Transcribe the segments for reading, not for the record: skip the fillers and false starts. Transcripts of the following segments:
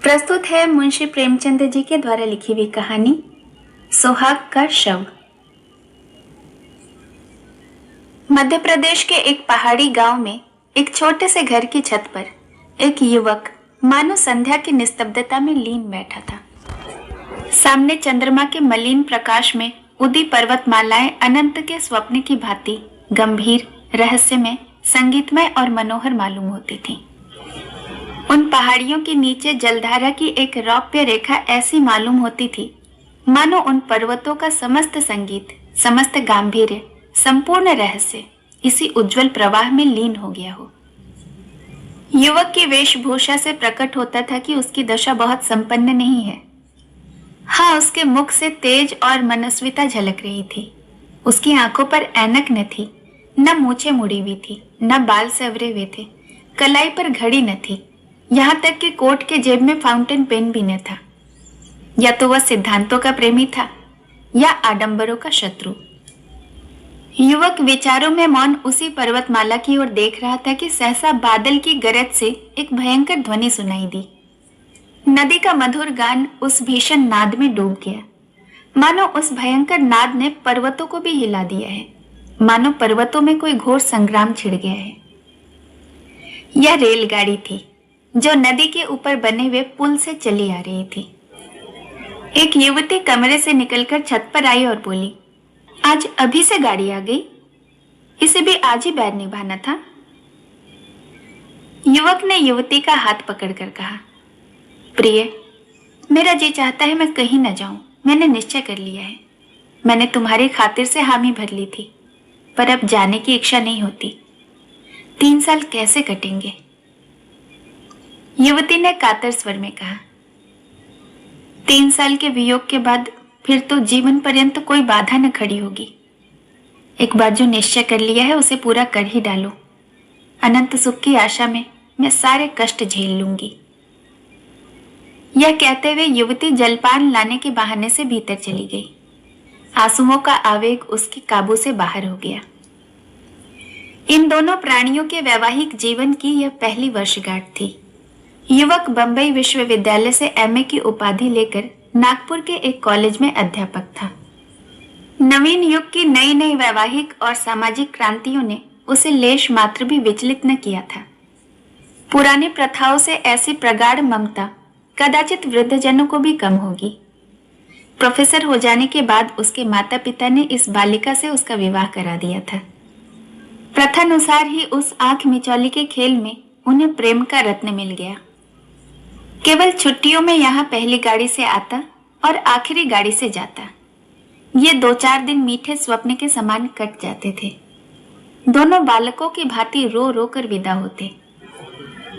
प्रस्तुत है मुंशी प्रेमचंद जी के द्वारा लिखी हुई कहानी सुहाग का शव। मध्य प्रदेश के एक पहाड़ी गांव में एक छोटे से घर की छत पर एक युवक मानो संध्या की निस्तब्धता में लीन बैठा था। सामने चंद्रमा के मलिन प्रकाश में उदी पर्वतमालाएं अनंत के स्वप्न की भांति गंभीर, रहस्यमय, संगीतमय और मनोहर मालूम होती थीं। उन पहाड़ियों के नीचे जलधारा की एक रौप्य रेखा ऐसी मालूम होती थी मानो उन पर्वतों का समस्त संगीत, समस्त गांधीर्य, संपूर्ण रहस्य इसी उज्जवल प्रवाह में लीन हो गया हो। युवक की वेशभूषा से प्रकट होता था कि उसकी दशा बहुत संपन्न नहीं है। हाँ, उसके मुख से तेज और मनस्विता झलक रही थी। उसकी आंखों पर ऐनक न थी, न मूछें मुड़ी हुई थी, न बाल संवरे हुए थे, कलाई पर घड़ी न थी, यहाँ तक कि कोट के जेब में फाउंटेन पेन भी न था। या तो वह सिद्धांतों का प्रेमी था या आडंबरों का शत्रु। युवक विचारों में मौन उसी पर्वतमाला की ओर देख रहा था कि सहसा बादल की गरज से एक भयंकर ध्वनि सुनाई दी। नदी का मधुर गान उस भीषण नाद में डूब गया। मानो उस भयंकर नाद ने पर्वतों को भी हिला दिया है, मानो पर्वतों में कोई घोर संग्राम छिड़ गया है। यह रेलगाड़ी थी जो नदी के ऊपर बने हुए पुल से चली आ रही थी। एक युवती कमरे से निकलकर छत पर आई और बोली, आज अभी से गाड़ी आ गई? इसे भी आज ही बैर निभाना था। युवक ने युवती का हाथ पकड़कर कहा, प्रिय, मेरा जी चाहता है मैं कहीं न जाऊं। मैंने निश्चय कर लिया है। मैंने तुम्हारी खातिर से हामी भर ली थी, पर अब जाने की इच्छा नहीं होती। 3 साल कैसे कटेंगे? युवती ने कातर स्वर में कहा, 3 साल के वियोग के बाद फिर तो जीवन पर्यंत कोई बाधा न खड़ी होगी। एक बार जो निश्चय कर लिया है उसे पूरा कर ही डालो। अनंत सुख की आशा में मैं सारे कष्ट झेल लूंगी। यह कहते हुए युवती जलपान लाने के बहाने से भीतर चली गई। आंसुओं का आवेग उसके काबू से बाहर हो गया। इन दोनों प्राणियों के वैवाहिक जीवन की यह पहली वर्षगांठ थी। युवक बंबई विश्वविद्यालय से एमए की उपाधि लेकर नागपुर के एक कॉलेज में अध्यापक था। नवीन युग की नई नई वैवाहिक और सामाजिक क्रांतियों ने उसे लेश मात्र भी विचलित न किया था। पुरानी प्रथाओं से ऐसी प्रगाढ़ ममता कदाचित वृद्धजनों को भी कम होगी। प्रोफेसर हो जाने के बाद उसके माता पिता ने इस बालिका से उसका विवाह करा दिया था। प्रथानुसार ही उस आंख मिचौली के खेल में उन्हें प्रेम का रत्न मिल गया। केवल छुट्टियों में यहाँ पहली गाड़ी से आता और आखिरी गाड़ी से जाता। ये 2-4 दिन मीठे स्वप्न के समान कट जाते थे। दोनों बालकों की भांति रो रो कर विदा होते।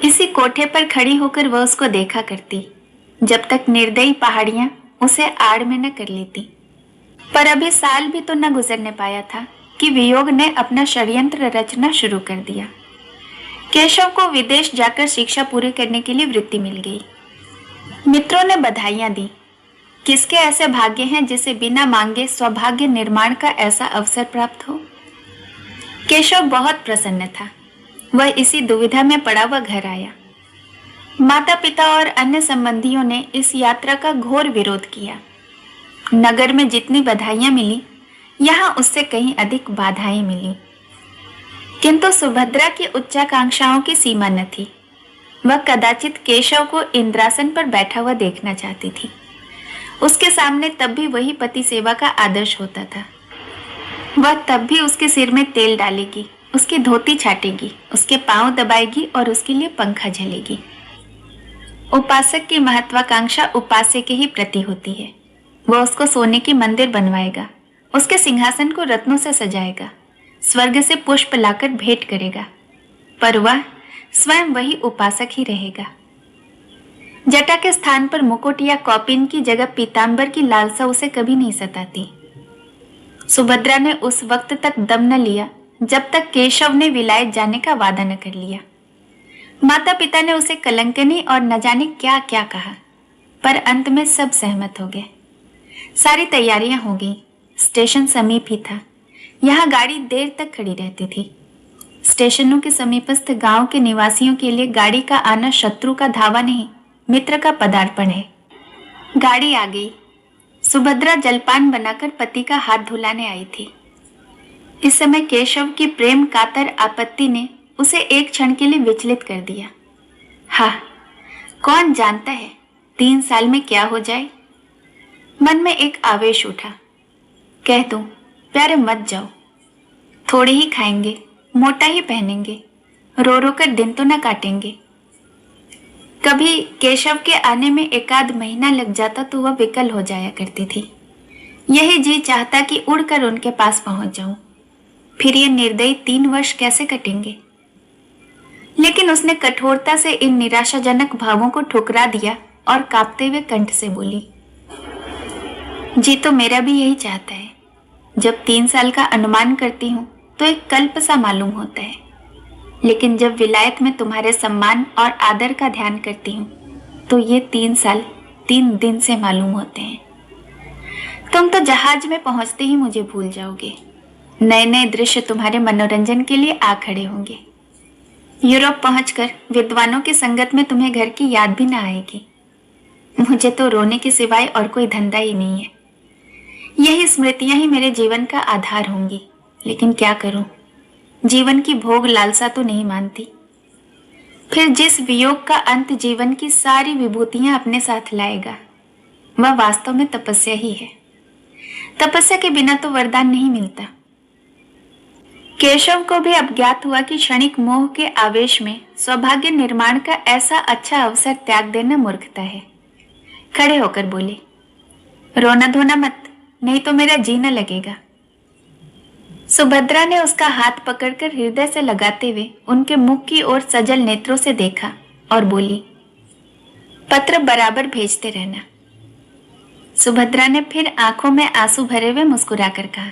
इसी कोठे पर खड़ी होकर वह उसको देखा करती, जब तक निर्दयी पहाड़ियां उसे आड़ में न कर लेती। पर अभी साल भी तो न गुजरने पाया था कि वियोग ने अपना षड्यंत्र रचना शुरू कर दिया। केशव को विदेश जाकर शिक्षा पूरी करने के लिए वृत्ति मिल गई। मित्रों ने बधाइयां दी। किसके ऐसे भाग्य हैं जिसे बिना मांगे सौभाग्य निर्माण का ऐसा अवसर प्राप्त हो। केशव बहुत प्रसन्न था। वह इसी दुविधा में पड़ा हुआ घर आया। माता पिता और अन्य संबंधियों ने इस यात्रा का घोर विरोध किया। नगर में जितनी बधाइयां मिली, यहाँ उससे कहीं अधिक बाधाएं मिली। किंतु सुभद्रा की उच्चाकांक्षाओं की सीमा न थी। वह कदाचित केशव को इंद्रासन पर बैठा हुआ देखना चाहती थी। उसके सामने तब भी वही पति सेवा का आदर्श होता था। वह तब भी उसके सिर में तेल डालेगी, उसकी धोती छाटेगी, उसके पांव दबाएगी और उसके लिए पंखा झलेगी। उपासक की महत्वाकांक्षा उपास्य के ही प्रति होती है। वह उसको सोने की मंदिर बनवाएगा, उसके सिंहासन को रत्नों से सजाएगा, स्वर्ग से पुष्प लाकर भेंट करेगा, पर वह स्वयं वही उपासक ही रहेगा। जटा के स्थान पर मुकुट या कौपिन की जगह पीतांबर की लालसा उसे कभी नहीं सताती। सुभद्रा ने उस वक्त तक दम न लिया जब तक केशव ने विलायत जाने का वादा न कर लिया। माता पिता ने उसे कलंकनी और न जाने क्या क्या कहा, पर अंत में सब सहमत हो गए। सारी तैयारियां हो गई। स्टेशन समीप ही था। यहाँ गाड़ी देर तक खड़ी रहती थी। स्टेशनों के समीपस्थ गांव के निवासियों के लिए गाड़ी का आना शत्रु का धावा नहीं, मित्र का पदार्पण है। गाड़ी आ गई। सुभद्रा जलपान बनाकर पति का हाथ धुलाने आई थी। इस समय केशव की प्रेम कातर आपत्ति ने उसे एक क्षण के लिए विचलित कर दिया। हाँ, कौन जानता है 3 साल में क्या हो जाए। मन में एक आवेश उठा। कह दूं, प्यारे मत जाओ, थोड़े ही खाएंगे, मोटा ही पहनेंगे, रो रो कर दिन तो न काटेंगे। कभी केशव के आने में 1 आध महीना लग जाता तो वह विकल हो जाया करती थी। यही जी चाहता कि उड़कर उनके पास पहुंच जाऊं। फिर ये निर्दयी 3 वर्ष कैसे कटेंगे। लेकिन उसने कठोरता से इन निराशाजनक भावों को ठुकरा दिया और कांपते हुए कंठ से बोली, जी तो मेरा भी यही चाहता है। जब 3 साल का अनुमान करती हूँ तो एक कल्प सा मालूम होता है, लेकिन जब विलायत में तुम्हारे सम्मान और आदर का ध्यान करती हूँ तो ये 3 साल 3 दिन से मालूम होते हैं। तुम तो जहाज में पहुंचते ही मुझे भूल जाओगे। नए नए दृश्य तुम्हारे मनोरंजन के लिए आ खड़े होंगे। यूरोप पहुंचकर विद्वानों की संगत में तुम्हें घर की याद भी ना आएगी। मुझे तो रोने के सिवाय और कोई धंधा ही नहीं है। यही स्मृतियां ही मेरे जीवन का आधार होंगी। लेकिन क्या करूं, जीवन की भोग लालसा तो नहीं मानती। फिर जिस वियोग का अंत जीवन की सारी विभूतियां अपने साथ लाएगा, वह वास्तव में तपस्या ही है। तपस्या के बिना तो वरदान नहीं मिलता। केशव को भी अब ज्ञात हुआ कि क्षणिक मोह के आवेश में सौभाग्य निर्माण का ऐसा अच्छा अवसर त्याग देना मूर्खता है। खड़े होकर बोले, रोना धोना मत, नहीं तो मेरा जी न लगेगा। सुभद्रा ने उसका हाथ पकड़कर हृदय से लगाते हुए उनके मुख की ओर सजल नेत्रों से देखा और बोली, पत्र बराबर भेजते रहना। सुभद्रा ने फिर आंखों में आंसू भरे हुए मुस्कुराकर कहा,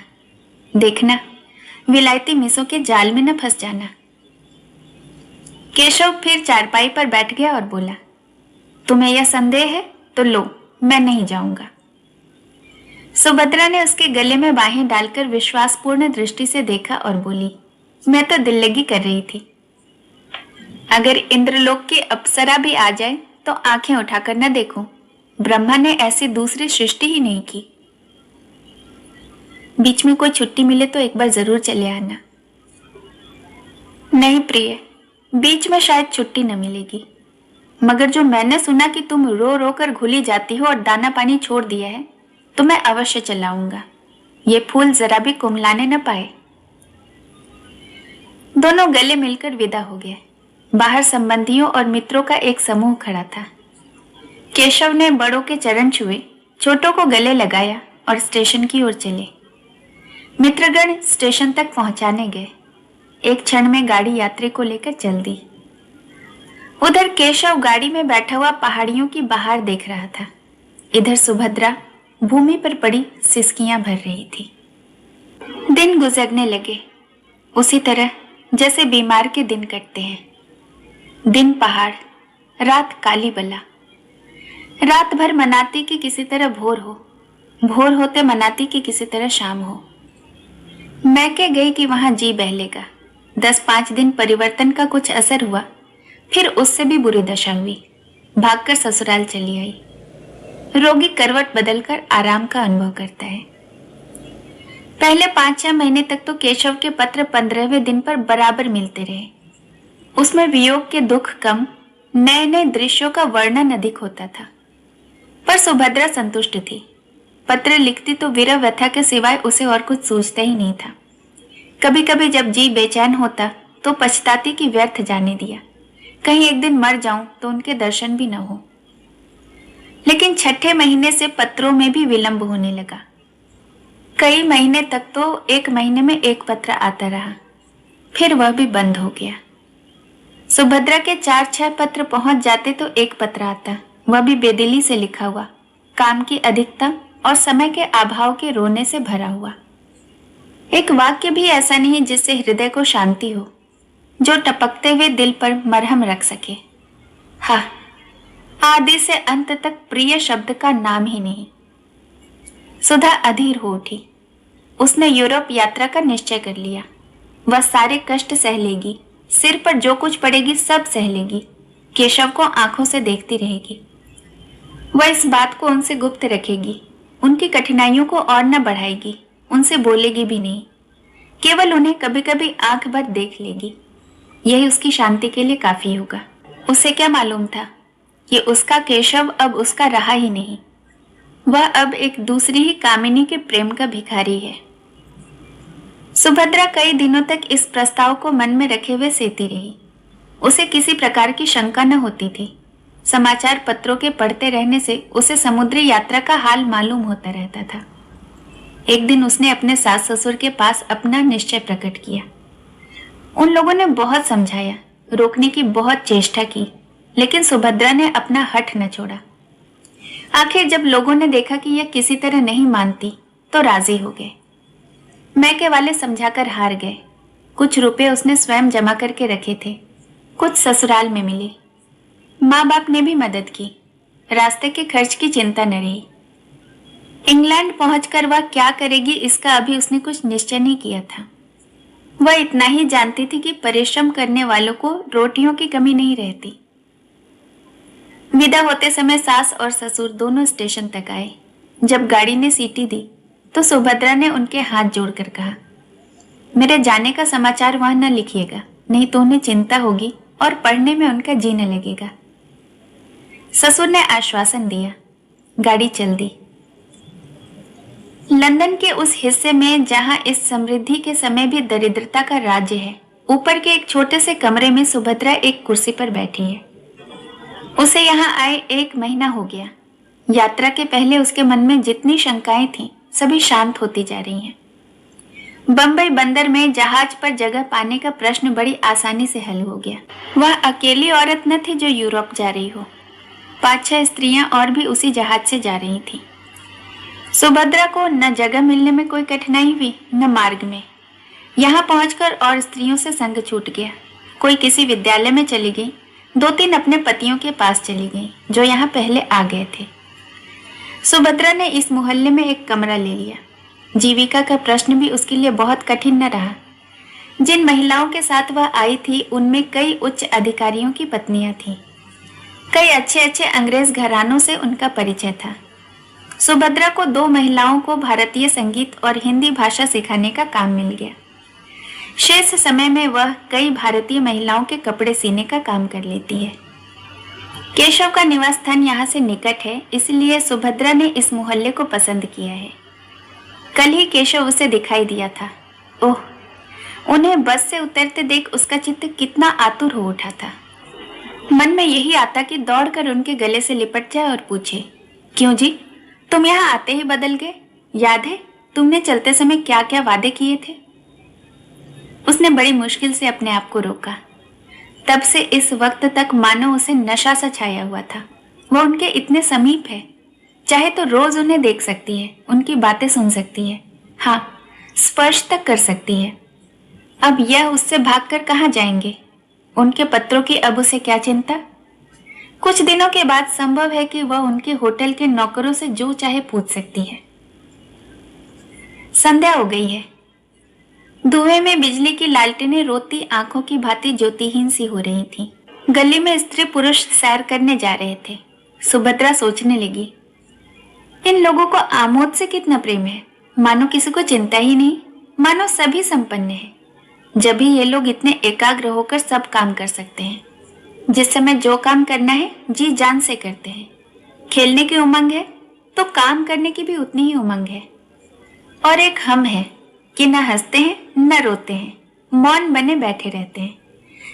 देखना विलायती मिसों के जाल में न फंस जाना। केशव फिर चारपाई पर बैठ गया और बोला, तुम्हें यह संदेह है तो लो, मैं नहीं जाऊंगा। सुभद्रा ने उसके गले में बाहें डालकर विश्वासपूर्ण दृष्टि से देखा और बोली, मैं तो दिल लगी कर रही थी। अगर इंद्रलोक की अप्सरा भी आ जाए तो आंखें उठाकर न देखो। ब्रह्मा ने ऐसी दूसरी सृष्टि ही नहीं की। बीच में कोई छुट्टी मिले तो एक बार जरूर चले आना। नहीं प्रिय, बीच में शायद छुट्टी न मिलेगी, मगर जो मैंने सुना कि तुम रो रो कर घुली जाती हो और दाना पानी छोड़ दिया है तो मैं अवश्य चलाऊंगा। ये फूल जरा भी कुमलाने न पाए। दोनों गले मिलकर विदा हो गए। बाहर संबंधियों और मित्रों का एक समूह खड़ा था। केशव ने बड़ों के चरण छुए, छोटों को गले लगाया और स्टेशन की ओर चले। मित्रगण स्टेशन तक पहुंचाने गए। एक क्षण में गाड़ी यात्री को लेकर चल दी। उधर केशव गाड़ी में बैठा हुआ पहाड़ियों की बहार देख रहा था। इधर सुभद्रा भूमि पर पड़ी सिसकियां भर रही थी। दिन गुजरने लगे, उसी तरह जैसे बीमार के दिन कटते हैं। दिन पहाड़, रात काली बला। रात भर मनाती कि किसी तरह भोर हो, भोर होते मनाती कि किसी तरह शाम हो। मैके गई कि वहां जी बहलेगा। 10-5 दिन परिवर्तन का कुछ असर हुआ, फिर उससे भी बुरी दशा हुई। भागकर ससुराल चली आई। रोगी करवट बदलकर आराम का अनुभव करता है। पहले 5-6 महीने तक तो केशव के पत्र 15वें दिन पर बराबर मिलते रहे। उसमें वियोग के दुख कम, नए नए दृश्यों का वर्णन अधिक होता था। पर सुभद्रा संतुष्ट थी। पत्र लिखती तो विरह व्यथा के सिवाय उसे और कुछ सूझता ही नहीं था। कभी कभी जब जी बेचैन होता तो पछताती कि व्यर्थ जाने दिया, कहीं एक दिन मर जाऊं तो उनके दर्शन भी न हो। लेकिन 6ठे महीने से पत्रों में भी विलंब होने लगा। कई महीने तक तो 1 महीने में 1 पत्र आता रहा, फिर वह भी बंद हो गया। सुभद्रा के 4-6 पत्र पहुंच जाते तो 1 पत्र आता, वह भी बेदिली से लिखा हुआ, काम की अधिकता और समय के अभाव के रोने से भरा हुआ। एक वाक्य भी ऐसा नहीं जिससे हृदय को शांति हो, जो टपकते हुए दिल पर मरहम रख सके। हाँ, आदि से अंत तक प्रिय शब्द का नाम ही नहीं। सुधा अधीर हो उठी। उसने यूरोप यात्रा का निश्चय कर लिया। वह सारे कष्ट सह लेगी, सिर पर जो कुछ पड़ेगी सब सह लेगी। केशव को आंखों से देखती रहेगी। वह इस बात को उनसे गुप्त रखेगी, उनकी कठिनाइयों को और न बढ़ाएगी, उनसे बोलेगी भी नहीं, केवल उन्हें कभी कभी आंख भर देख लेगी। यही उसकी शांति के लिए काफी होगा। उसे क्या मालूम था कि उसका केशव अब उसका रहा ही नहीं, वह अब एक दूसरी ही कामिनी के प्रेम का भिखारी है। सुभद्रा कई दिनों तक इस प्रस्ताव को मन में रखे हुए सेती रही। उसे किसी प्रकार की शंका न होती थी। समाचार पत्रों के पढ़ते रहने से उसे समुद्री यात्रा का हाल मालूम होता रहता था। एक दिन उसने अपने सास ससुर के पास अपना निश्चय प्रकट किया। उन लोगों ने बहुत समझाया, रोकने की बहुत चेष्टा की, लेकिन सुभद्रा ने अपना हठ न छोड़ा। आखिर जब लोगों ने देखा कि यह किसी तरह नहीं मानती, तो राजी हो गए। मैके वाले समझाकर हार गए। कुछ रुपए उसने स्वयं जमा करके रखे थे, कुछ ससुराल में मिले। माँ बाप ने भी मदद की। रास्ते के खर्च की चिंता न रही। इंग्लैंड पहुंचकर वह क्या करेगी इसका अभी उसने कुछ निश्चय नहीं किया था। वह इतना ही जानती थी कि परिश्रम करने वालों को रोटियों की कमी नहीं रहती। विदा होते समय सास और ससुर दोनों स्टेशन तक आए। जब गाड़ी ने सीटी दी तो सुभद्रा ने उनके हाथ जोड़कर कहा, मेरे जाने का समाचार वहां न लिखिएगा, नहीं तो उन्हें चिंता होगी और पढ़ने में उनका जी न लगेगा। ससुर ने आश्वासन दिया। गाड़ी चल दी। लंदन के उस हिस्से में जहां इस समृद्धि के समय भी दरिद्रता का राज्य है, ऊपर के एक छोटे से कमरे में सुभद्रा एक कुर्सी पर बैठी है। उसे यहाँ आए 1 महीना हो गया। यात्रा के पहले उसके मन में जितनी शंकाएं थीं, सभी शांत होती जा रही हैं। बंबई बंदर में जहाज पर जगह पाने का प्रश्न बड़ी आसानी से हल हो गया। वह अकेली औरत न थी जो यूरोप जा रही हो। 5-6 स्त्रियां और भी उसी जहाज से जा रही थीं। सुभद्रा को न जगह मिलने में कोई कठिनाई हुई, न मार्ग में। यहाँ पहुंचकर और स्त्रियों से संग छूट गया। कोई किसी विद्यालय में चली गई, 2-3 अपने पतियों के पास चली गई जो यहाँ पहले आ गए थे। सुभद्रा ने इस मोहल्ले में एक कमरा ले लिया। जीविका का प्रश्न भी उसके लिए बहुत कठिन न रहा। जिन महिलाओं के साथ वह आई थी उनमें कई उच्च अधिकारियों की पत्नियां थीं। कई अच्छे अच्छे अंग्रेज घरानों से उनका परिचय था। सुभद्रा को 2 महिलाओं को भारतीय संगीत और हिंदी भाषा सिखाने का काम मिल गया। शेष समय में वह कई भारतीय महिलाओं के कपड़े सीने का काम कर लेती है। केशव का निवास स्थान यहाँ से निकट है, इसलिए सुभद्रा ने इस मोहल्ले को पसंद किया है। कल ही केशव उसे दिखाई दिया था। ओह, उन्हें बस से उतरते देख उसका चित्त कितना आतुर हो उठा था। मन में यही आता कि दौड़कर उनके गले से लिपट जाए और पूछे, क्यों जी, तुम यहाँ आते ही बदल गए? याद है तुमने चलते समय क्या क्या वादे किए थे? उसने बड़ी मुश्किल से अपने आप को रोका। तब से इस वक्त तक मानो उसे नशा सा छाया हुआ था। वह उनके इतने समीप है, चाहे तो रोज उन्हें देख सकती है, उनकी बातें सुन सकती है, हाँ, स्पर्श तक कर सकती है। अब यह उससे भागकर कहाँ जाएंगे? उनके पत्रों की अब उसे क्या चिंता? कुछ दिनों के बाद संभव है कि वह उनके होटल के नौकरों से जो चाहे पूछ सकती है। संध्या हो गई है। धुएं में बिजली की लालटेनें रोती आंखों की भांति ज्योतिहीन सी हो रही थीं। गली में स्त्री पुरुष सैर करने जा रहे थे। सुभद्रा सोचने लगी, इन लोगों को आमोद से कितना प्रेम है, मानो किसी को चिंता ही नहीं, मानो सभी संपन्न है। जब भी ये लोग इतने एकाग्र होकर सब काम कर सकते हैं। जिस समय जो काम करना है जी जान से करते हैं। खेलने की उमंग है तो काम करने की भी उतनी ही उमंग है। और एक हम है कि न हंसते हैं न रोते हैं, मौन बने बैठे रहते हैं।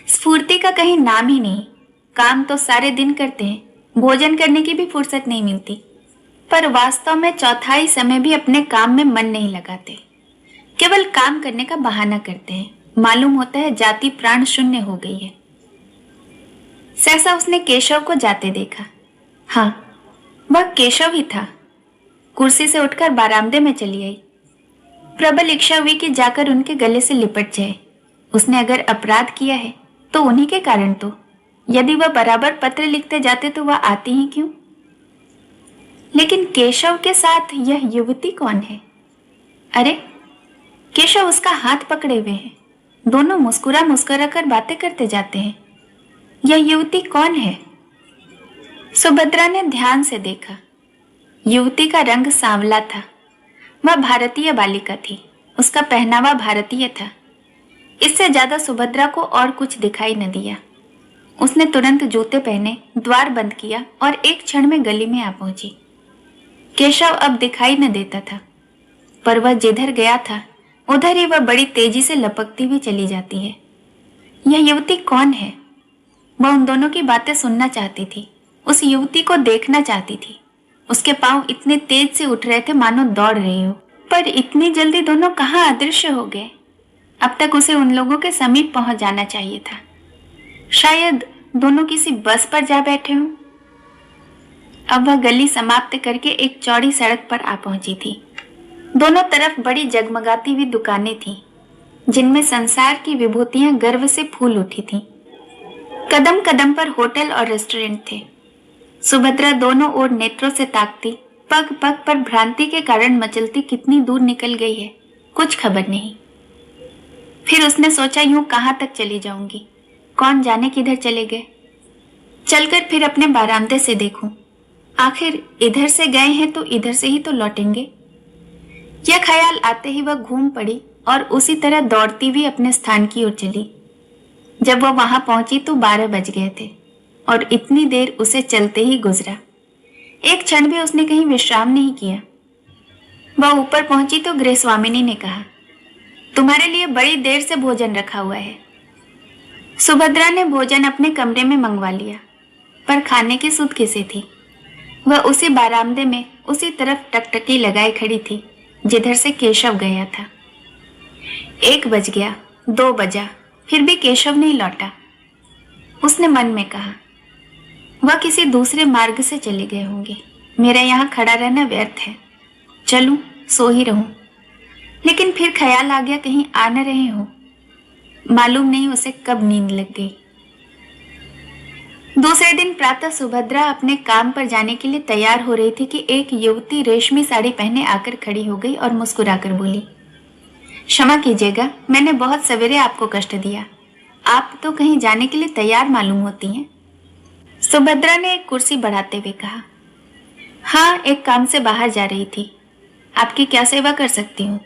स्फूर्ति का कहीं नाम ही नहीं। काम तो सारे दिन करते हैं, भोजन करने की भी फुर्सत नहीं मिलती, पर वास्तव में चौथाई समय भी अपने काम में मन नहीं लगाते। केवल काम करने का बहाना करते हैं। मालूम होता है जाति प्राण शून्य हो गई है। सहसा उसने केशव को जाते देखा। हाँ, वह केशव ही था। कुर्सी से उठकर बारामदे में चली आई। प्रबल इच्छा हुई कि जाकर उनके गले से लिपट जाए। उसने अगर अपराध किया है तो उन्हीं के कारण तो। यदि वह बराबर पत्र लिखते जाते तो वह आती ही क्यों? लेकिन केशव के साथ यह युवती कौन है? अरे, केशव उसका हाथ पकड़े हुए हैं। दोनों मुस्कुरा मुस्कुरा कर बातें करते जाते हैं। यह युवती कौन है? सुभद्रा ने ध्यान से देखा। युवती का रंग सांवला था। वह भारतीय बालिका थी। उसका पहनावा भारतीय था। इससे ज्यादा सुभद्रा को और कुछ दिखाई न दिया। उसने तुरंत जूते पहने, द्वार बंद किया और एक क्षण में गली में आ पहुंची। केशव अब दिखाई न देता था, पर वह जिधर गया था उधर ही वह बड़ी तेजी से लपकती हुई चली जाती है। यह युवती कौन है? वह उन दोनों की बातें सुनना चाहती थी, उस युवती को देखना चाहती थी। उसके पांव इतने तेज से उठ रहे थे मानो दौड़ रही हो, पर इतनी जल्दी दोनों कहाँ अदृश्य हो गए? अब तक उसे उन लोगों के समीप पहुंच जाना चाहिए था। शायद दोनों किसी बस पर जा बैठे हों। अब वह गली समाप्त करके एक चौड़ी सड़क पर आ पहुंची थी। दोनों तरफ बड़ी जगमगाती हुई दुकानें थीं, जिनमें संसार की विभूतियां गर्व से फूल उठी थीं। कदम कदम पर होटल और रेस्टोरेंट थे। सुभद्रा दोनों ओर नेत्रों से ताकती, पग पग पर भ्रांति के कारण मचलती कितनी दूर निकल गई है, कुछ खबर नहीं। फिर उसने सोचा, यूं कहां तक चली जाऊंगी, कौन जाने किधर चले गए। चलकर फिर अपने बारामदे से देखूं, आखिर इधर से गए हैं तो इधर से ही तो लौटेंगे। यह ख्याल आते ही वह घूम पड़ी और उसी तरह दौड़ती हुई अपने स्थान की ओर चली। जब वह वहां पहुंची तो 12 बज गए थे और इतनी देर उसे चलते ही गुजरा। एक क्षण भी उसने कहीं विश्राम नहीं किया। वह ऊपर पहुंची तो गृह स्वामिनी ने कहा, तुम्हारे लिए बड़ी देर से भोजन रखा हुआ है। सुभद्रा ने भोजन अपने कमरे में मंगवा लिया, पर खाने की सुध किसे थी? वह उसी बारामदे में उसी तरफ टकटकी लगाए खड़ी थी जिधर से केशव गया था। 1 बज गया, 2 बजा, फिर भी केशव नहीं लौटा। उसने मन में कहा, वह किसी दूसरे मार्ग से चले गए होंगे। मेरा यहाँ खड़ा रहना व्यर्थ है, चलूं, सो ही रहूं। लेकिन फिर ख्याल आ गया, कहीं आ न रहे हो। मालूम नहीं उसे कब नींद लग गई। दूसरे दिन प्रातः सुभद्रा अपने काम पर जाने के लिए तैयार हो रही थी कि एक युवती रेशमी साड़ी पहने आकर खड़ी हो गई और मुस्कुराकर बोली, क्षमा कीजिएगा, मैंने बहुत सवेरे आपको कष्ट दिया। आप तो कहीं जाने के लिए तैयार मालूम होती हैं। सुभद्रा ने एक कुर्सी बढ़ाते हुए कहा, हाँ, एक काम से बाहर जा रही थी। आपकी क्या सेवा कर सकती हूँ?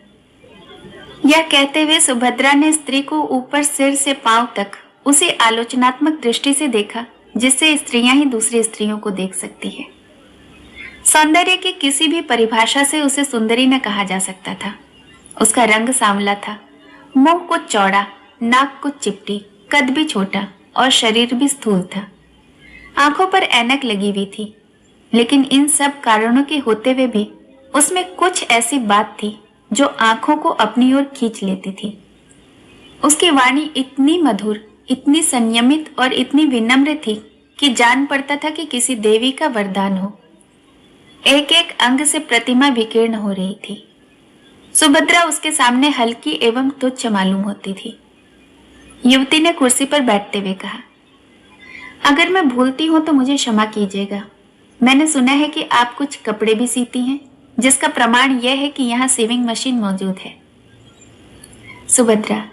यह कहते हुए सुभद्रा ने स्त्री को ऊपर सिर से पांव तक उसे आलोचनात्मक दृष्टि से देखा, जिससे स्त्रियां ही दूसरी स्त्रियों को देख सकती है। सौंदर्य की किसी भी परिभाषा से उसे सुंदरी न कहा जा सकता था। उसका रंग सांवला था, मुंह कुछ चौड़ा, नाक कुछ चिपटी, कद भी छोटा और शरीर भी स्थूल था। आंखों पर ऐनक लगी हुई थी, लेकिन इन सब कारणों के होते हुए भी उसमें कुछ ऐसी बात थी जो आंखों को अपनी ओर खींच लेती थी। उसकी वाणी इतनी मधुर, इतनी संयमित और इतनी विनम्र थी कि जान पड़ता था कि किसी देवी का वरदान हो। एक एक अंग से प्रतिमा विकीर्ण हो रही थी। सुभद्रा उसके सामने हल्की एवं तुच्छ मालूम होती थी। युवती ने कुर्सी पर बैठते हुए कहा, अगर मैं भूलती हूं तो मुझे क्षमा कीजिएगा। मैंने सुना है कि आप कुछ कपड़े भी सीती हैं, जिसका प्रमाण यह है कि यहाँ सीविंग मशीन मौजूद है। सुभद्रा,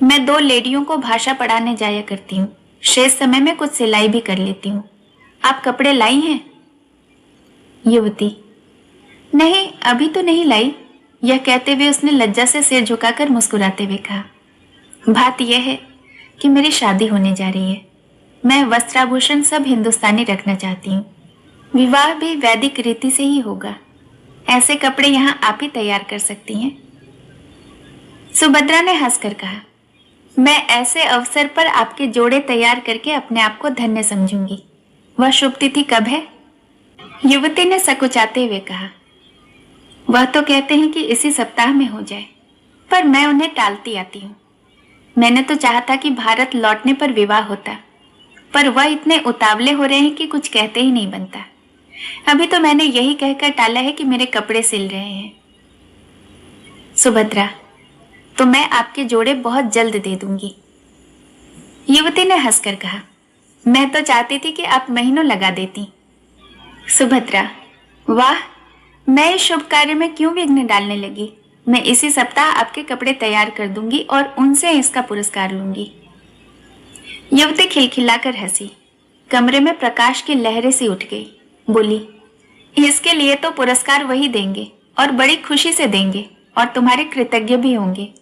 मैं 2 लेडियों को भाषा पढ़ाने जाया करती हूँ। शेष समय में कुछ सिलाई भी कर लेती हूँ। आप कपड़े लाई हैं? युवती, नहीं, अभी तो नहीं लाई। यह कहते हुए उसने लज्जा से सिर झुकाकर मुस्कुराते हुए कहा, बात यह है कि मेरी शादी होने जा रही है। मैं वस्त्राभूषण सब हिंदुस्तानी रखना चाहती हूँ। विवाह भी वैदिक रीति से ही होगा। ऐसे कपड़े यहाँ आप ही तैयार कर सकती हैं। सुभद्रा ने हंसकर कहा, मैं ऐसे अवसर पर आपके जोड़े तैयार करके अपने आप को धन्य समझूंगी। वह शुभ तिथि कब है? युवती ने सकुचाते हुए कहा, वह तो कहते हैं कि इसी सप्ताह में हो जाए, पर मैं उन्हें टालती आती हूँ। मैंने तो चाहा था कि भारत लौटने पर विवाह होता, पर वह इतने उतावले हो रहे हैं कि कुछ कहते ही नहीं बनता। अभी तो मैंने यही कहकर टाला है कि मेरे कपड़े सिल रहे हैं। सुभद्रा, तो मैं आपके जोड़े बहुत जल्द दे दूंगी। युवती ने हंसकर कहा, मैं तो चाहती थी कि आप महीनों लगा देती। सुभद्रा, वाह, मैं इस शुभ कार्य में क्यों विघ्न डालने लगी। मैं इसी सप्ताह आपके कपड़े तैयार कर दूंगी और उनसे इसका पुरस्कार लूंगी। युवती खिलखिलाकर हंसी। कमरे में प्रकाश की लहरें सी उठ गई। बोली, इसके लिए तो पुरस्कार वही देंगे और बड़ी खुशी से देंगे और तुम्हारे कृतज्ञ भी होंगे।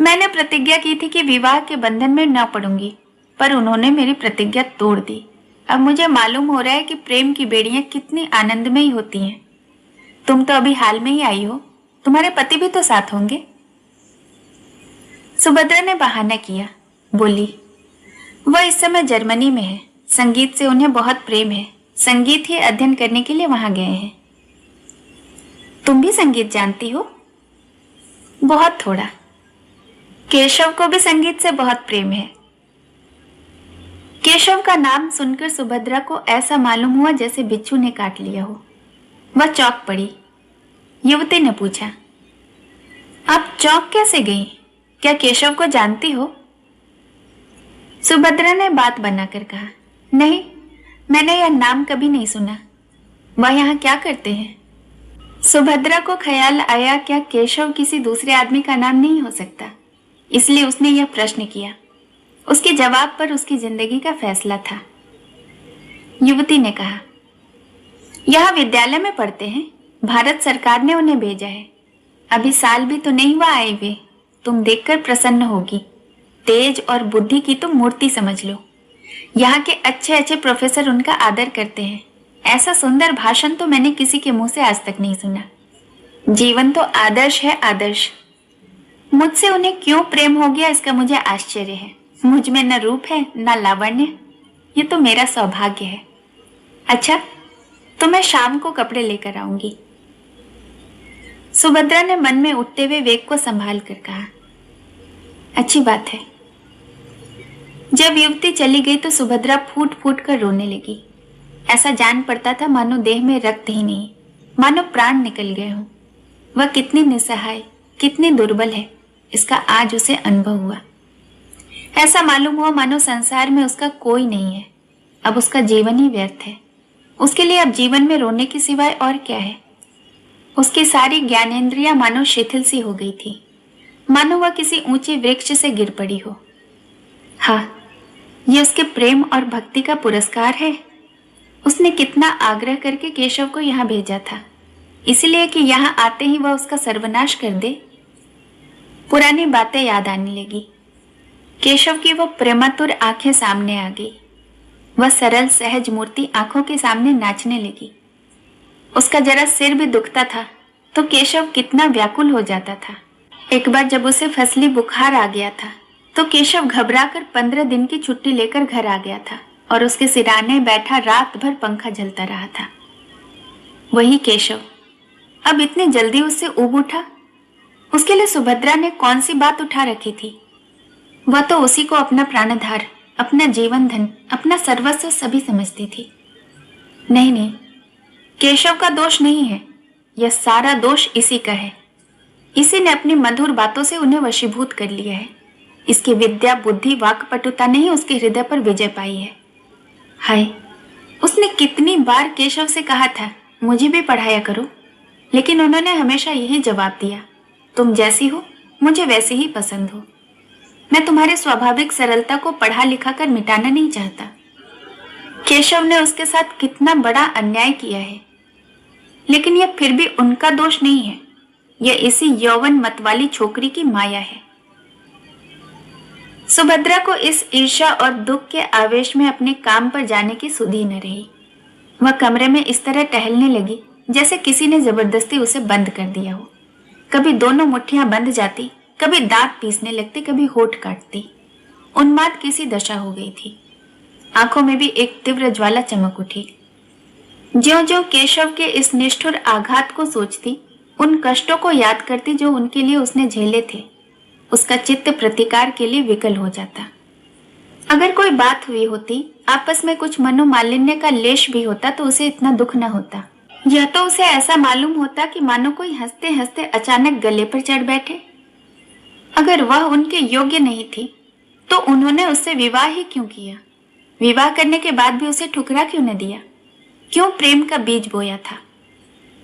मैंने प्रतिज्ञा की थी कि विवाह के बंधन में न पड़ूंगी, पर उन्होंने मेरी प्रतिज्ञा तोड़ दी। अब मुझे मालूम हो रहा है कि प्रेम की बेड़ियां कितनी आनंदमयी होती हैं। तुम तो अभी हाल में ही आई हो, तुम्हारे पति भी तो साथ होंगे। सुभद्रा ने बहाना किया। बोली, वह इस समय जर्मनी में है, संगीत से उन्हें बहुत प्रेम है, संगीत ही अध्ययन करने के लिए वहां गए हैं। तुम भी संगीत जानती हो? बहुत थोड़ा। केशव को भी संगीत से बहुत प्रेम है। केशव का नाम सुनकर सुभद्रा को ऐसा मालूम हुआ जैसे बिच्छू ने काट लिया हो। वह चौंक पड़ी। युवती ने पूछा, आप चौंक कैसे गई? क्या केशव को जानती हो? सुभद्रा ने बात बनाकर कहा, नहीं, मैंने यह नाम कभी नहीं सुना। वह यहाँ क्या करते हैं? सुभद्रा को ख्याल आया क्या केशव किसी दूसरे आदमी का नाम नहीं हो सकता, इसलिए उसने यह प्रश्न किया। उसके जवाब पर उसकी जिंदगी का फैसला था। युवती ने कहा, यह विद्यालय में पढ़ते हैं, भारत सरकार ने उन्हें भेजा है। अभी साल भी तो नहीं हुआ आए हुए। तुम देखकर प्रसन्न होगी। तेज और बुद्धि की तो मूर्ति समझ लो। यहाँ के अच्छे अच्छे प्रोफेसर उनका आदर करते हैं। ऐसा सुंदर भाषण तो मैंने किसी के मुंह से आज तक नहीं सुना। जीवन तो आदर्श है, आदर्श। मुझसे उन्हें क्यों प्रेम हो गया इसका मुझे आश्चर्य है। मुझ में न रूप है न लावण्य, ये तो मेरा सौभाग्य है। अच्छा, तो मैं शाम को कपड़े लेकर आऊंगी। सुभद्रा ने मन में उठते हुए वेग को संभाल कर कहा, अच्छी बात है। जब युवती चली गई तो सुभद्रा फूट फूट कर रोने लगी। ऐसा जान पड़ता था मानो देह में रक्त ही नहीं, मानो प्राण निकल गए हों। वह कितनी निसहाय, कितनी दुर्बल है, इसका आज उसे अनुभव हुआ। ऐसा मालूम हुआ मानो संसार में उसका कोई नहीं है। अब उसका जीवन ही व्यर्थ है। उसके लिए अब जीवन में रोने के सिवाय और क्या है? उसकी सारी ज्ञानेंद्रियां मानो शिथिल सी हो गई थी, मानो वह किसी ऊंचे वृक्ष से गिर पड़ी हो। हाँ, ये उसके प्रेम और भक्ति का पुरस्कार है। उसने कितना आग्रह करके केशव को यहाँ भेजा था, इसलिए कि यहाँ आते ही वह उसका सर्वनाश कर दे। पुरानी बातें याद आने लगी। केशव की वो प्रेमातुर आंखें सामने आ गई। वह सरल सहज मूर्ति आंखों के सामने नाचने लगी। उसका जरा सिर भी दुखता था तो केशव कितना व्याकुल हो जाता था। एक बार जब उसे फसली बुखार आ गया था तो केशव घबराकर 15 दिन की छुट्टी लेकर घर आ गया था और उसके सिराने बैठा रात भर पंखा झलता रहा था। वही केशव अब इतनी जल्दी उससे ऊब उठा। उसके लिए सुभद्रा ने कौन सी बात उठा रखी थी? वह तो उसी को अपना प्राणधार, अपना जीवन धन, अपना सर्वस्व सभी समझती थी। नहीं नहीं, केशव का दोष नहीं है, यह सारा दोष इसी का है। इसी ने अपनी मधुर बातों से उन्हें वशीभूत कर लिया है। इसकी विद्या, बुद्धि, वाक्पटुता ने ही उसके हृदय पर विजय पाई है। हाय, उसने कितनी बार केशव से कहा था मुझे भी पढ़ाया करो, लेकिन उन्होंने हमेशा यही जवाब दिया, तुम जैसी हो मुझे वैसे ही पसंद हो। मैं तुम्हारे स्वाभाविक सरलता को पढ़ा लिखा कर मिटाना नहीं चाहता। केशव ने उसके साथ कितना बड़ा अन्याय किया है, लेकिन यह फिर भी उनका दोष नहीं है। यह इसी यौवन मत वाली छोकरी की माया है। सुभद्रा को इस ईर्ष्या और दुख के आवेश में अपने काम पर जाने की सुधि न रही। वह कमरे में इस तरह टहलने लगी जैसे किसी ने जबरदस्ती उसे बंद कर दिया हो। कभी दोनों मुट्ठियां बंध जाती, कभी दांत पीसने लगते, कभी होठ काटती। उन्माद किसी दशा हो गई थी। आंखों में भी एक तीव्र ज्वाला चमक उठी। ज्यों-ज्यों केशव के इस निष्ठुर आघात को सोचती, उन कष्टों को याद करती जो उनके लिए उसने झेले थे, उसका चित्त प्रतिकार के लिए विकल हो जाता। अगर कोई बात हुई होती, आपस में कुछ मनोमालिन्य का लेश भी होता तो उसे इतना दुख न होता। यह तो उसे ऐसा मालूम होता कि मानो कोई हंसते हंसते अचानक गले पर चढ़ बैठे। अगर वह उनके योग्य नहीं थी तो उन्होंने उससे विवाह ही क्यों किया? विवाह करने के बाद भी उसे ठुकरा क्यों न दिया? क्यों प्रेम का बीज बोया था?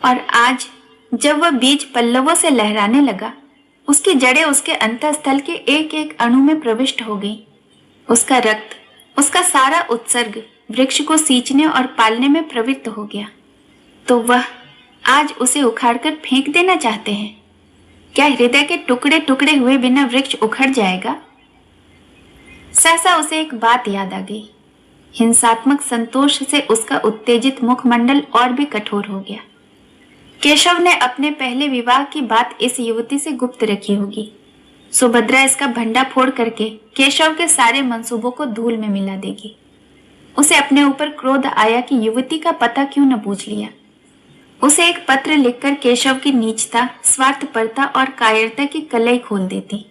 और आज जब वह बीज पल्लवों से लहराने लगा, उसकी जड़ें उसके अंतःस्थल के एक एक अणु में प्रविष्ट हो गई। उसका रक्त उसका सारा उत्सर्ग वृक्ष को सींचने और पालने में प्रवृत्त हो गया, तो वह आज उसे उखाड़कर फेंक देना चाहते हैं। क्या हृदय के टुकड़े टुकड़े हुए बिना वृक्ष उखड़ जाएगा? सहसा उसे एक बात याद आ गई। हिंसात्मक संतोष से उसका उत्तेजित मुखमंडल और भी कठोर हो गया। केशव ने अपने पहले विवाह की बात इस युवती से गुप्त रखी होगी। सुभद्रा इसका भंडा फोड़ करके केशव के सारे मंसूबों को धूल में मिला देगी। उसे अपने ऊपर क्रोध आया कि युवती का पता क्यों न पूछ लिया। उसे एक पत्र लिखकर केशव की नीचता, स्वार्थपरता और कायरता की कलई खोल देती,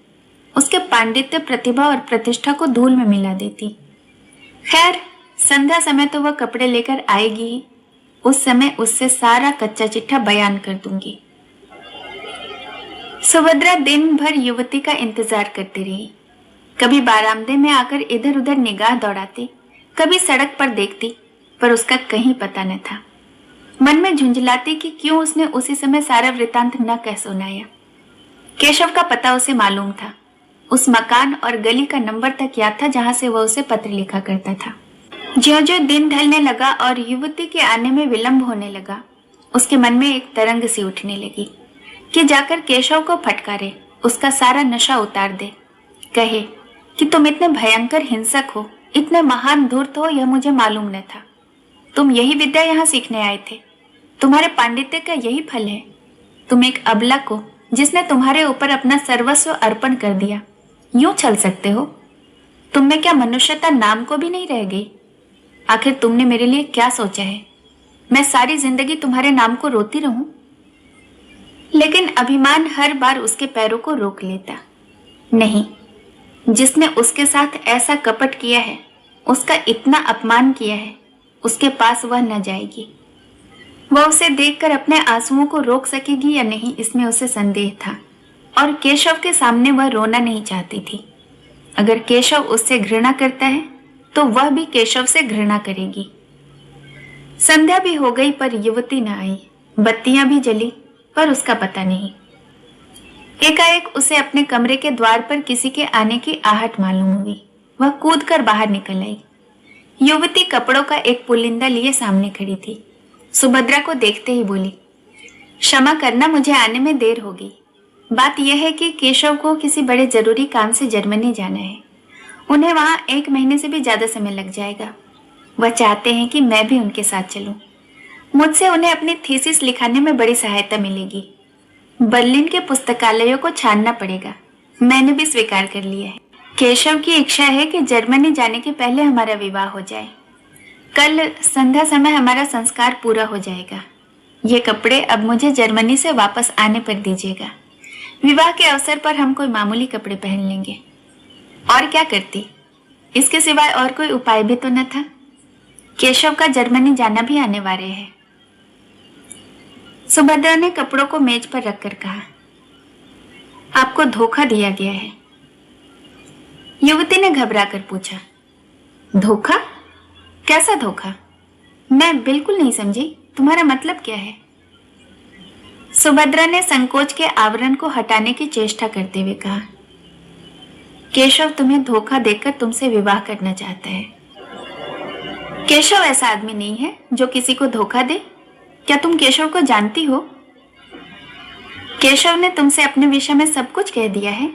उसके पांडित्य, प्रतिभा और प्रतिष्ठा को धूल में मिला देती। खैर, संध्या समय तो वह कपड़े लेकर आएगी ही। उस समय उससे सारा कच्चा चिट्ठा बयान कर दूंगी। सुभद्रा दिन भर युवती का इंतजार करती रही। कभी बारामदे में आकर इधर उधर निगाह दौड़ाती, कभी सड़क पर देखती, पर उसका कहीं पता न था। मन में झुंझलाती कि क्यों उसने उसी समय सारा वृतांत न कह सुनाया। केशव का पता उसे मालूम था। उस मकान और गली का नंबर तक याद था जहां से वह उसे पत्र लिखा करता था। ज्यों-ज्यों दिन ढलने लगा और युवती के आने में विलंब होने लगा, उसके मन में एक तरंग सी उठने लगी कि जाकर केशव को फटकारे, उसका सारा नशा उतार दे, कहे कि तुम इतने भयंकर हिंसक हो, इतने महान धूर्त हो, यह मुझे मालूम न था। तुम यही विद्या यहाँ सीखने आए थे। तुम्हारे पांडित्य का यही फल है। तुम एक अबला को, जिसने तुम्हारे ऊपर अपना सर्वस्व अर्पण कर दिया, यूं छल सकते हो? तुम में क्या मनुष्यता नाम को भी नहीं रह गई? आखिर तुमने मेरे लिए क्या सोचा है? मैं सारी जिंदगी तुम्हारे नाम को रोती रहूं? लेकिन अभिमान हर बार उसके पैरों को रोक लेता। नहीं, जिसने उसके साथ ऐसा कपट किया है, उसका इतना अपमान किया है, उसके पास वह न जाएगी। वह उसे देखकर अपने आंसुओं को रोक सकेगी या नहीं, इसमें उसे संदेह था। और केशव के सामने वह रोना नहीं चाहती थी। अगर केशव उससे घृणा करता है तो वह भी केशव से घृणा करेगी। संध्या भी हो गई पर युवती न आई। बत्तियां भी जली पर उसका पता नहीं। एकाएक उसे अपने कमरे के द्वार पर किसी के आने की आहट मालूम हुई। वह कूदकर बाहर निकल आई। युवती कपड़ों का एक पुलिंदा लिए सामने खड़ी थी। सुभद्रा को देखते ही बोली, क्षमा करना, मुझे आने में देर होगी। बात यह है कि केशव को किसी बड़े जरूरी काम से जर्मनी जाना है। उन्हें वहां 1 महीने से भी ज्यादा समय लग जाएगा। वह चाहते हैं कि मैं भी उनके साथ चलूं। मुझसे उन्हें अपनी थीसिस लिखाने में बड़ी सहायता मिलेगी। बर्लिन के पुस्तकालयों को छानना पड़ेगा। मैंने भी स्वीकार कर लिया है। केशव की इच्छा है कि जर्मनी जाने के पहले हमारा विवाह हो जाए। कल संध्या समय हमारा संस्कार पूरा हो जाएगा। ये कपड़े अब मुझे जर्मनी से वापस आने पर दीजिएगा। विवाह के अवसर पर हम कोई मामूली कपड़े पहन लेंगे। और क्या करती? इसके सिवाय और कोई उपाय भी तो न था। केशव का जर्मनी जाना भी अनिवार्य है। सुभद्रा ने कपड़ों को मेज पर रखकर कहा, आपको धोखा दिया गया है। युवती ने घबराकर पूछा, धोखा? कैसा धोखा? मैं बिल्कुल नहीं समझी, तुम्हारा मतलब क्या है? सुभद्रा ने संकोच के आवरण को हटाने की चेष्टा करते हुए कहा, केशव तुम्हें धोखा देकर तुमसे विवाह करना चाहता है। केशव ऐसा आदमी नहीं है जो किसी को धोखा दे। क्या तुम केशव को जानती हो? केशव ने तुमसे अपने विषय में सब कुछ कह दिया है।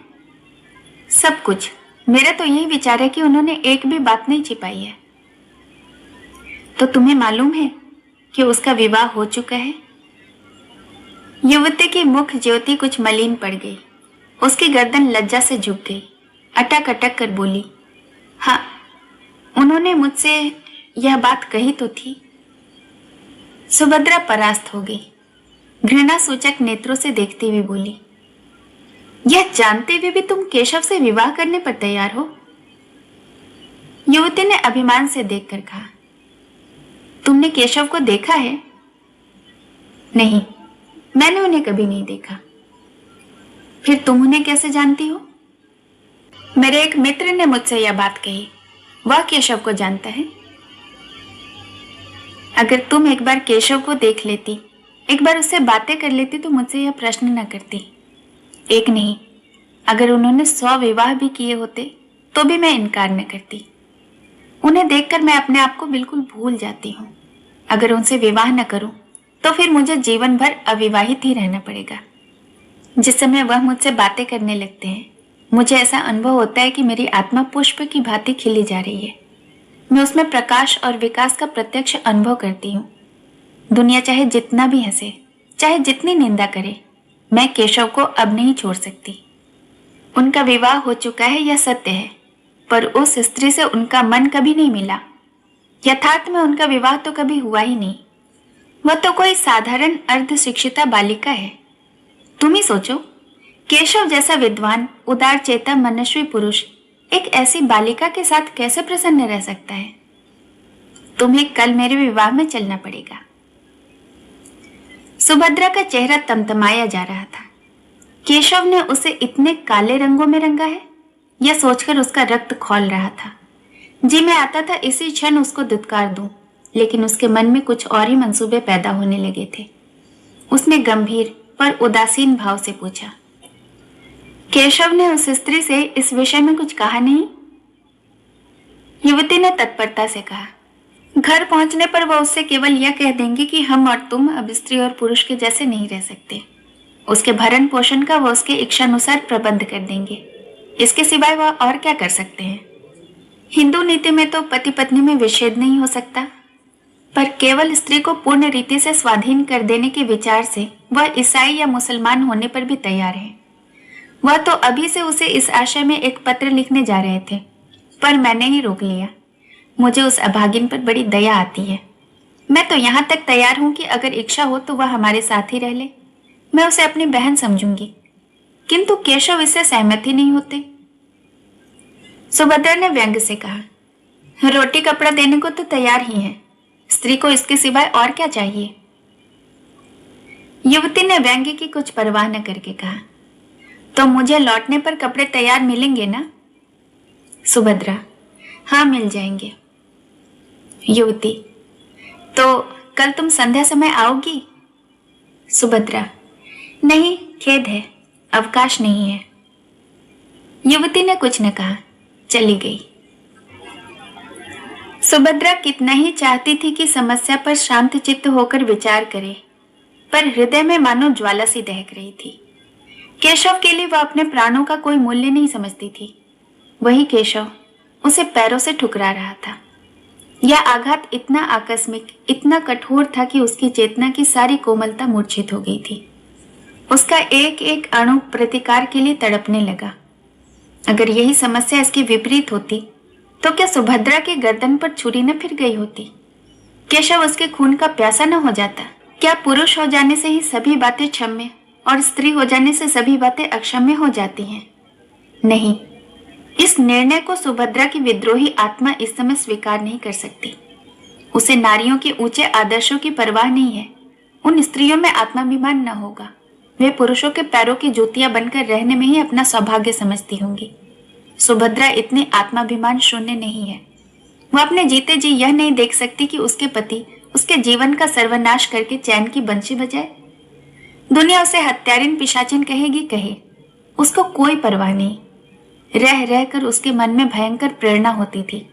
सब कुछ? मेरा तो यही विचार है कि उन्होंने एक भी बात नहीं छिपाई है। तो तुम्हें मालूम है कि उसका विवाह हो चुका है? युवती की मुख ज्योति कुछ मलिन पड़ गई। उसकी गर्दन लज्जा से झुक गई। अटक अटक कर बोली, हाँ, उन्होंने मुझसे यह बात कही तो थी। सुभद्रा परास्त हो गई। घृणा सूचक नेत्रों से देखती हुई बोली, यह जानते हुए भी तुम केशव से विवाह करने पर तैयार हो? युवती ने अभिमान से देखकर कहा, तुमने केशव को देखा है? नहीं, मैंने उन्हें कभी नहीं देखा। फिर तुम उन्हें कैसे जानती हो? मेरे एक मित्र ने मुझसे यह बात कही। वह केशव को जानता है। अगर तुम एक बार केशव को देख लेती, एक बार उससे बातें कर लेती तो मुझसे यह प्रश्न न करती। एक नहीं, अगर उन्होंने 100 विवाह भी किए होते तो भी मैं इनकार न करती। उन्हें देखकर मैं अपने आप को बिल्कुल भूल जाती हूँ। अगर उनसे विवाह न करूं तो फिर मुझे जीवन भर अविवाहित ही रहना पड़ेगा। जिस समय वह मुझसे बातें करने लगते हैं, मुझे ऐसा अनुभव होता है कि मेरी आत्मा पुष्प की भांति खिली जा रही है। मैं उसमें प्रकाश और विकास का प्रत्यक्ष अनुभव करती हूँ। दुनिया चाहे जितना भी हंसे, चाहे जितनी निंदा करे, मैं केशव को अब नहीं छोड़ सकती। उनका विवाह हो चुका है, यह सत्य है, पर उस स्त्री से उनका मन कभी नहीं मिला। यथार्थ में उनका विवाह तो कभी हुआ ही नहीं। वह तो कोई साधारण अर्ध शिक्षिता बालिका है। तुम ही सोचो, केशव जैसा विद्वान, उदार चेता, मनस्वी पुरुष एक ऐसी बालिका के साथ कैसे प्रसन्न रह सकता है? तुम्हें कल मेरे विवाह में चलना पड़ेगा। सुभद्रा का चेहरा तमतमाया जा रहा था। केशव ने उसे इतने काले रंगों में रंगा है, यह सोचकर उसका रक्त खौल रहा था। जी मैं आता था इसी क्षण उसको दुत्कार दूं, लेकिन उसके मन में कुछ और ही मंसूबे पैदा होने लगे थे। उसने गंभीर पर उदासीन भाव से पूछा, केशव ने उस स्त्री से इस विषय में कुछ कहा नहीं? युवती ने तत्परता से कहा, घर पहुंचने पर वह उससे केवल यह कह देंगे कि हम और तुम अब स्त्री और पुरुष के जैसे नहीं रह सकते। उसके भरण पोषण का वह उसके इच्छानुसार प्रबंध कर देंगे। इसके सिवाय वह और क्या कर सकते हैं? हिंदू नीति में तो पति पत्नी में विच्छेद नहीं हो सकता, पर केवल स्त्री को पूर्ण रीति से स्वाधीन कर देने के विचार से वह ईसाई या मुसलमान होने पर भी तैयार है। वह तो अभी से उसे इस आशय में एक पत्र लिखने जा रहे थे, पर मैंने ही रोक लिया। मुझे उस अभागिन पर बड़ी दया आती है। मैं तो यहाँ तक तैयार हूँ कि अगर इच्छा हो तो वह हमारे साथ ही रह ले। मैं उसे अपनी बहन समझूंगी, किंतु केशव इससे सहमत ही नहीं होते। सुभद्रा ने व्यंग से कहा, रोटी कपड़ा देने को तो तैयार ही है, स्त्री को इसके सिवाय और क्या चाहिए? युवती ने व्यंग्य की कुछ परवाह न करके कहा, तो मुझे लौटने पर कपड़े तैयार मिलेंगे ना? सुभद्रा, हाँ मिल जाएंगे। युवती, तो कल तुम संध्या समय आओगी? सुभद्रा, नहीं, खेद है, अवकाश नहीं है। युवती ने कुछ न कहा, चली गई। सुभद्रा कितना ही चाहती थी कि समस्या पर शांत चित्त होकर विचार करे, पर हृदय में मानो ज्वाला सी दहक रही थी। केशव के लिए वह अपने प्राणों का कोई मूल्य नहीं समझती थी। वही केशव उसे पैरों से ठुकरा रहा था। यह आघात इतना आकस्मिक, इतना कठोर था कि उसकी चेतना की सारी कोमलता मूर्छित हो गई थी। उसका एक एक अणु प्रतिकार के लिए तड़पने लगा। अगर यही समस्या इसके विपरीत होती तो क्या सुभद्रा के गर्दन पर छुरी न फिर गई होती? केशव उसके खून का प्यासा न हो जाता? क्या पुरुष हो जाने से ही सभी बातें क्षम्य और स्त्री हो जाने से सभी बातें अक्षम्य हो जाती हैं? नहीं, इस निर्णय को सुभद्रा की विद्रोही आत्मा इस समय स्वीकार नहीं कर सकती। उसे नारियों के ऊंचे आदर्शों की परवाह नहीं है। उन स्त्रियों में आत्माभिमान न होगा। वे पुरुषों के पैरों की जूतियां बनकर रहने में ही अपना सौभाग्य समझती होंगी। सुभद्रा इतनी आत्माभिमान शून्य नहीं है। वह अपने जीते जी यह नहीं देख सकती कि उसके पति उसके जीवन का सर्वनाश करके चैन की बंशी बजाए। दुनिया उसे हत्यारिन पिशाचिन कहेगी, कहे, उसको कोई परवाह नहीं। रह रहकर उसके मन में भयंकर प्रेरणा होती थी।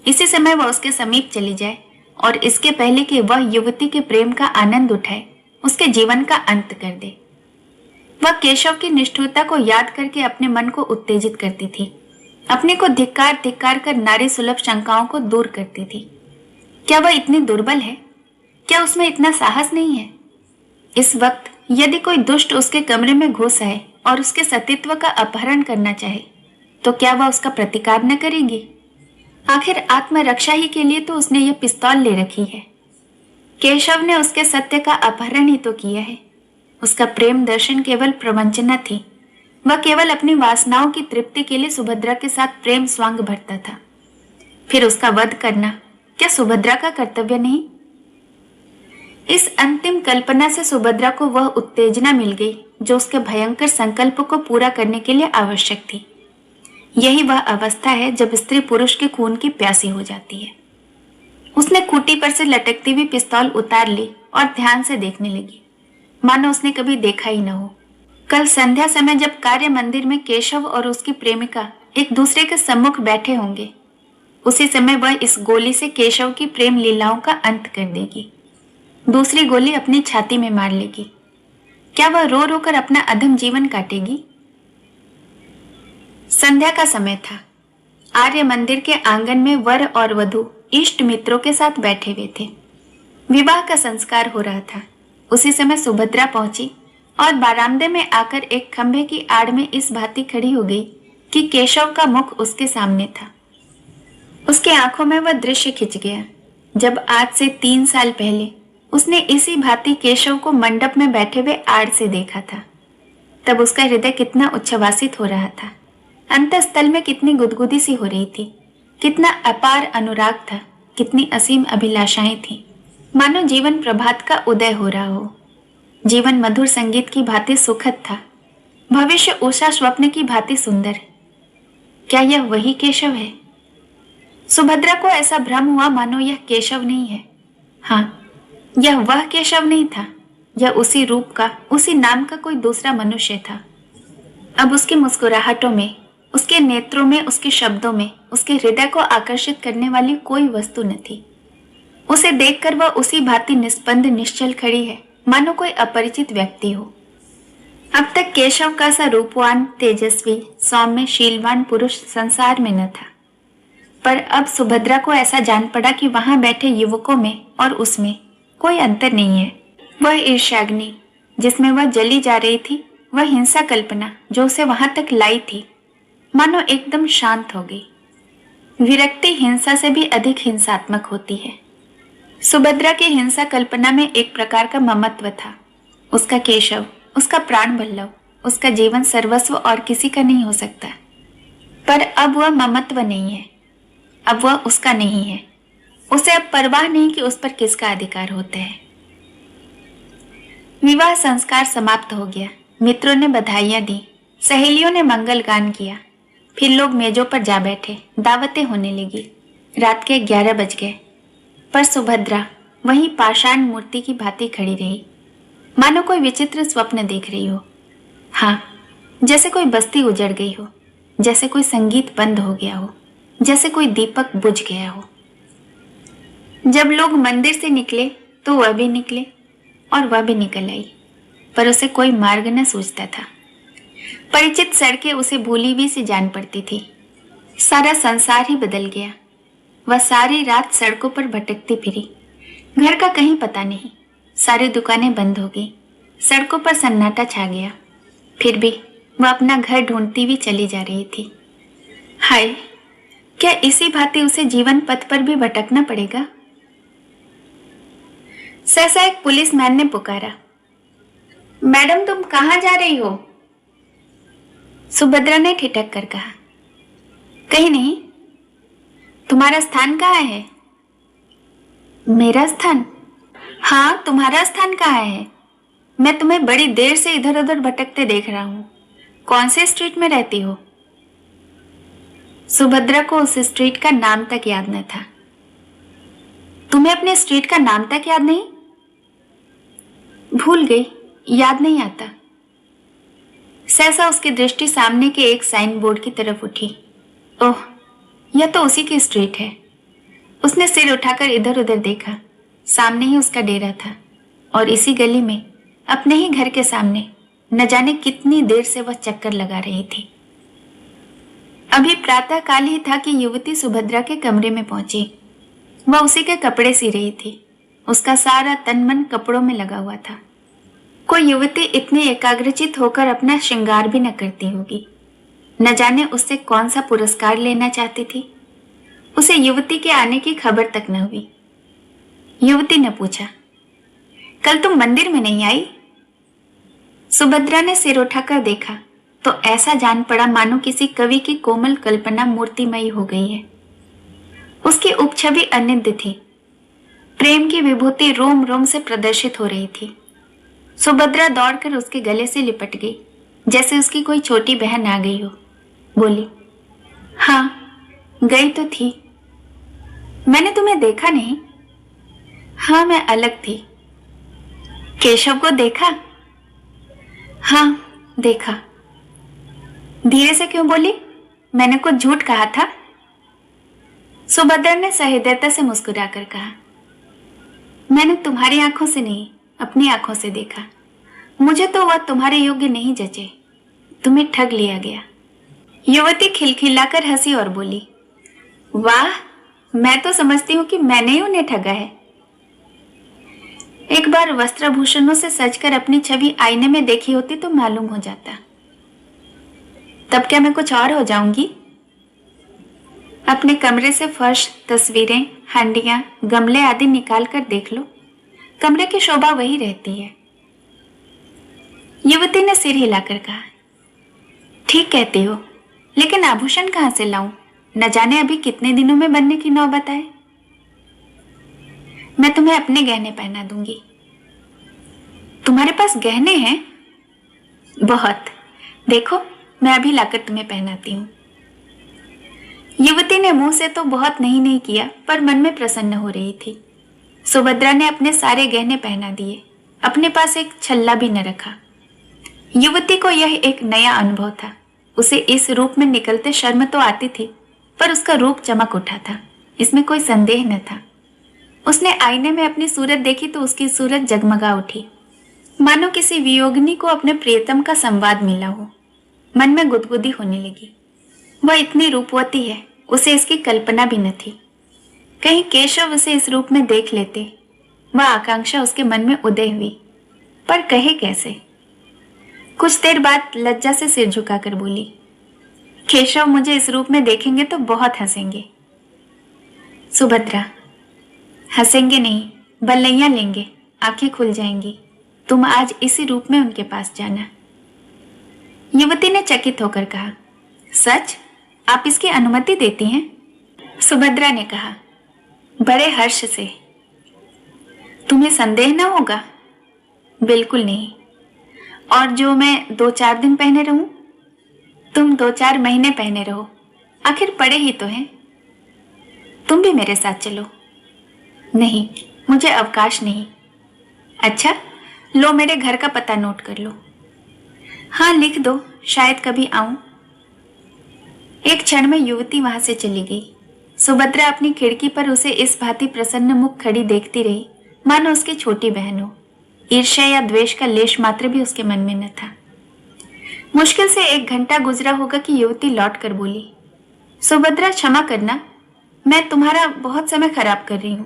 इसी समय वह उसके समीप चली जाए और इसके पहले कि वह युवती के प्रेम का आनंद उठाए, उसके जीवन का अंत कर दे। वह केशव की निष्ठुरता को याद करके अपने मन को उत्तेजित करती थी, अपने को धिक्कार धिक्कार कर नारी सुलभ शंकाओं को दूर करती थी। क्या वह इतनी दुर्बल है? क्या उसमें इतना साहस नहीं है? इस वक्त यदि कोई दुष्ट उसके कमरे में घुस आए और उसके सतीत्व का अपहरण करना चाहे, तो क्या वह उसका प्रतिकार न करेगी? आखिर आत्मरक्षा ही के लिए तो उसने यह पिस्तौल ले रखी है। केशव ने उसके सत्य का अपहरण ही तो किया है। उसका प्रेम दर्शन केवल प्रवंचना थी। वह केवल अपनी वासनाओं की तृप्ति के लिए सुभद्रा के साथ प्रेम स्वांग भरता था। फिर उसका वध करना क्या सुभद्रा का कर्तव्य नहीं? इस अंतिम कल्पना से सुभद्रा को वह उत्तेजना मिल गई जो उसके भयंकर संकल्प को पूरा करने के लिए आवश्यक थी। यही वह अवस्था है जब स्त्री पुरुष के खून की प्यासी हो जाती है। उसने खूंटी पर से लटकती हुई पिस्तौल उतार ली और ध्यान से देखने लगी, मानो उसने कभी देखा ही न हो। कल संध्या समय जब कार्य मंदिर में केशव और उसकी प्रेमिका एक दूसरे के सम्मुख बैठे होंगे, उसी समय वह इस गोली से केशव की प्रेम लीलाओं का अंत कर देगी। दूसरी गोली अपनी छाती में मार लेगी। क्या वह रो रो कर अपना अधम जीवन काटेगी? संध्या का समय था। आर्य मंदिर के आंगन में वर और वधू इष्ट मित्रों के साथ बैठे हुए थे। विवाह का संस्कार हो रहा था। उसी समय सुभद्रा पहुंची और बरामदे में आकर एक खंभे की आड़ में इस भांति खड़ी हो गई कि केशव का मुख उसके सामने था। उसके आंखों में वह दृश्य खिंच गया जब आज से 3 साल पहले उसने इसी भांति केशव को मंडप में बैठे हुए आड़ से देखा था। तब उसका हृदय कितना उच्छ्वासित हो रहा था, अंतःस्थल में कितनी गुदगुदी सी हो रही थी, कितना अपार अनुराग था, कितनी असीम अभिलाषाएं थी, मानो जीवन प्रभात का उदय हो रहा हो। जीवन मधुर संगीत की भांति सुखद था, भविष्य उषा स्वप्न की भांति सुंदर। क्या यह वही केशव है? सुभद्रा को ऐसा भ्रम हुआ मानो यह केशव नहीं है। हाँ, यह वह केशव नहीं था। यह उसी रूप का, उसी नाम का कोई दूसरा मनुष्य था। अब उसकी मुस्कुराहटों में, उसके नेत्रों में, उसके शब्दों में, उसके हृदय को आकर्षित करने वाली कोई वस्तु न थी। उसे देखकर वह उसी भांति निस्पंद निश्चल खड़ी है मानो कोई अपरिचित व्यक्ति हो। अब तक केशव का सा रूपवान, तेजस्वी, सौम्य, शीलवान पुरुष संसार में न था। पर अब सुभद्रा को ऐसा जान पड़ा कि वहां बैठे युवकों में और उसमें कोई अंतर नहीं है। वह ईर्ष्याग्नि जिसमें वह जली जा रही थी, वह हिंसा कल्पना जो उसे वहां तक लाई थी, मानो एकदम शांत हो गई। विरक्ति हिंसा से भी अधिक हिंसात्मक होती है। सुभद्रा की हिंसा कल्पना में एक प्रकार का ममत्व था। उसका केशव, उसका प्राण बल्लभ, उसका जीवन सर्वस्व और किसी का नहीं हो सकता। पर अब वह ममत्व नहीं है, अब वह उसका नहीं है। उसे अब परवाह नहीं कि उस पर किसका अधिकार होता है। विवाह संस्कार समाप्त हो गया। मित्रों ने बधाइयां दी, सहेलियों ने मंगल गान किया। फिर लोग मेजों पर जा बैठे, दावतें होने लगी। रात के 11 बज गए, पर सुभद्रा वहीं पाषाण मूर्ति की भांति खड़ी रही, मानो कोई विचित्र स्वप्न देख रही हो। हाँ, जैसे कोई बस्ती उजड़ गई हो, जैसे कोई संगीत बंद हो गया हो, जैसे कोई दीपक बुझ गया हो। जब लोग मंदिर से निकले तो वह भी निकले और वह भी निकल आई, पर उसे कोई मार्ग न सूझता था। परिचित सड़कें उसे भूली हुई सी जान पड़ती थी। सारा संसार ही बदल गया। वह सारी रात सड़कों पर भटकती फिरी। घर का कहीं पता नहीं। सारी दुकानें बंद हो गई। सड़कों पर सन्नाटा छा गया। फिर भी वह अपना घर ढूंढती हुई चली जा रही थी। हाय, क्या इसी भांति उसे जीवन पथ पर भी भटकना पड़ेगा? सहसा एक पुलिसमैन ने पुकारा, मैडम तुम कहां जा रही हो? सुभद्रा ने ठिठक कर कहा, कहीं नहीं। तुम्हारा स्थान कहाँ है? मेरा स्थान? हाँ, तुम्हारा स्थान कहाँ है? मैं तुम्हें बड़ी देर से इधर उधर भटकते देख रहा हूं। कौन से स्ट्रीट में रहती हो? सुभद्रा को उस स्ट्रीट का नाम तक याद न था। तुम्हें अपने स्ट्रीट का नाम तक याद नहीं? भूल गई, याद नहीं आता। सहसा उसकी दृष्टि सामने के एक साइन बोर्ड की तरफ उठी। ओह, यह तो उसी की स्ट्रीट है। उसने सिर उठाकर इधर उधर देखा। सामने ही उसका डेरा था और इसी गली में, अपने ही घर के सामने, न जाने कितनी देर से वह चक्कर लगा रही थी। अभी प्रातः काल ही था कि युवती सुभद्रा के कमरे में पहुंची। वह उसी के कपड़े सी रही थी। उसका सारा तन मन कपड़ों में लगा हुआ था। कोई युवती इतनी एकाग्रचित होकर अपना श्रृंगार भी न करती होगी। न जाने उससे कौन सा पुरस्कार लेना चाहती थी। उसे युवती के आने की खबर तक न हुई। युवती ने पूछा, कल तुम मंदिर में नहीं आई? सुभद्रा ने सिर उठाकर देखा तो ऐसा जान पड़ा मानो किसी कवि की कोमल कल्पना मूर्तिमयी हो गई है। उसकी उपछवि अनिद्य थी। प्रेम की विभूति रोम रोम से प्रदर्शित हो रही थी। सुभद्रा दौड़कर उसके गले से लिपट गई, जैसे उसकी कोई छोटी बहन आ गई हो। बोली, हाँ, गई तो थी। मैंने तुम्हें देखा नहीं। हाँ, मैं अलग थी। केशव को देखा? हाँ, देखा। धीरे से क्यों बोली? मैंने कुछ झूठ कहा था? सुभद्रा ने सहृदयता से मुस्कुराकर कहा, मैंने तुम्हारी आंखों से नहीं, अपनी आंखों से देखा। मुझे तो वह तुम्हारे योग्य नहीं जचे। तुम्हें ठग लिया गया। युवती खिलखिलाकर हंसी और बोली, वाह, मैं तो समझती हूं कि मैंने ही उन्हें ठगा है। एक बार वस्त्राभूषणों से सजकर अपनी छवि आईने में देखी होती तो मालूम हो जाता। तब क्या मैं कुछ और हो जाऊंगी? अपने कमरे से फर्श, तस्वीरें, हंडियां, गमले आदि निकाल कर देख लो, कमरे की शोभा वही रहती है। युवती ने सिर हिलाकर कहा, ठीक कहती हो, लेकिन आभूषण कहां से लाऊं? न जाने अभी कितने दिनों में बनने की नौबत आए। मैं तुम्हें अपने गहने पहना दूंगी। तुम्हारे पास गहने हैं? बहुत। देखो, मैं अभी लाकर तुम्हें पहनाती हूं। युवती ने मुंह से तो बहुत नहीं नहीं किया, पर मन में प्रसन्न हो रही थी। सुभद्रा ने अपने सारे गहने पहना दिए, अपने पास एक छल्ला भी न रखा। युवती को यह एक नया अनुभव था। उसे इस रूप में निकलते शर्म तो आती थी, पर उसका रूप चमक उठा था, इसमें कोई संदेह न था। उसने आईने में अपनी सूरत देखी तो उसकी सूरत जगमगा उठी, मानो किसी वियोगिनी को अपने प्रियतम का संवाद मिला हो। मन में गुदगुदी होने लगी। वह इतनी रूपवती है, उसे इसकी कल्पना भी न थी। कहीं केशव उसे इस रूप में देख लेते, वह आकांक्षा उसके मन में उदय हुई, पर कहे कैसे? कुछ देर बाद लज्जा से सिर झुकाकर बोली, केशव मुझे इस रूप में देखेंगे तो बहुत हंसेंगे। सुभद्रा, हंसेंगे नहीं, बल्लैयां लेंगे, आंखें खुल जाएंगी। तुम आज इसी रूप में उनके पास जाना। युवती ने चकित होकर कहा, सच? आप इसकी अनुमति देती हैं? सुभद्रा ने कहा, बड़े हर्ष से। तुम्हें संदेह न होगा? बिल्कुल नहीं। और जो मैं 2-4 दिन पहने रहूं? तुम 2-4 महीने पहने रहो, आखिर पड़े ही तो हैं। तुम भी मेरे साथ चलो। नहीं, मुझे अवकाश नहीं। अच्छा, लो मेरे घर का पता नोट कर लो। हाँ, लिख दो, शायद कभी आऊं। एक क्षण में युवती वहां से चली गई। सुभद्रा अपनी खिड़की पर उसे इस भांति प्रसन्न मुख खड़ी देखती रही, मानो उसकी छोटी बहन हो। ईर्ष्या या द्वेष का लेश मात्र भी उसके मन में न था। मुश्किल से 1 घंटा गुजरा होगा कि युवती लौट कर बोली, सुभद्रा, क्षमा करना, मैं तुम्हारा बहुत समय खराब कर रही हूं।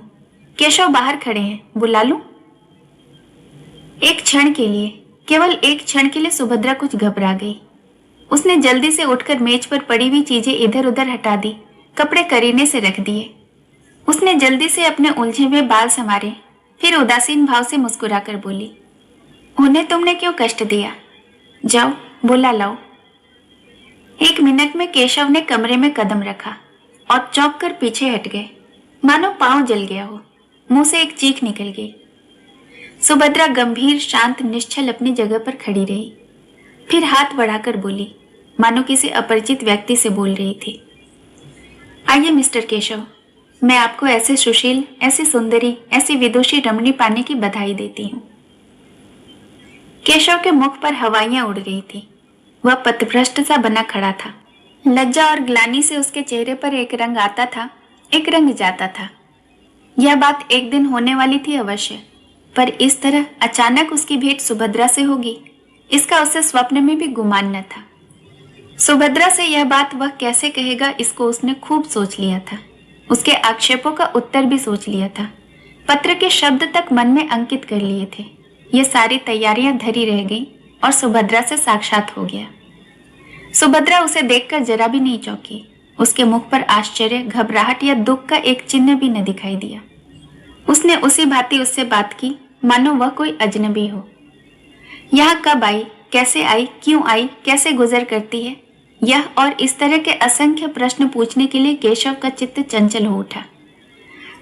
केशव बाहर खड़े हैं, बुला लूं? एक क्षण के लिए, केवल एक क्षण के लिए सुभद्रा कुछ घबरा गई। उसने जल्दी से उठकर मेज पर पड़ी हुई चीजें इधर उधर हटा दी, कपड़े करीने से रख दिए। उसने जल्दी से अपने उलझे हुए बाल संवारे, फिर उदासीन भाव से मुस्कुराकर बोली, उन्हें तुमने क्यों कष्ट दिया? जाओ, बुला लाओ। 1 मिनट में केशव ने कमरे में कदम रखा और चौंक कर पीछे हट गए, मानो पांव जल गया हो। मुंह से एक चीख निकल गई। सुभद्रा गंभीर, शांत, निश्चल अपनी जगह पर खड़ी रही, फिर हाथ बढ़ाकर बोली, मानो किसी अपरिचित व्यक्ति से बोल रही थी, आइए मिस्टर केशव, मैं आपको ऐसे सुशील, ऐसी सुंदरी, ऐसी विदुषी रमणी पाने की बधाई देती हूं। केशव के मुख पर हवाइयां उड़ रही थी। वह पथभ्रष्ट सा बना खड़ा था। लज्जा और ग्लानि से उसके चेहरे पर एक रंग आता था, एक रंग जाता था। यह बात एक दिन होने वाली थी अवश्य, पर इस तरह अचानक उसकी भेंट सुभद्रा से होगी, इसका उसे स्वप्न में भी गुमान न था। सुभद्रा से यह बात वह कैसे कहेगा, इसको उसने खूब सोच लिया था। उसके आक्षेपों का उत्तर भी सोच लिया था। पत्र के शब्द तक मन में अंकित कर लिए थे। ये सारी तैयारियां धरी रह गईं और सुभद्रा से साक्षात हो गया। सुभद्रा उसे देखकर जरा भी नहीं चौंकी। उसके मुख पर आश्चर्य, घबराहट या दुख का एक चिन्ह भी न दिखाई दिया। उसने उसी भांति उससे बात की, मानो वह कोई अजनबी हो। यहाँ कब आई, कैसे आई, क्यों आई, कैसे गुजर करती है, यह और इस तरह के असंख्य प्रश्न पूछने के लिए केशव का चित्त चंचल हो उठा।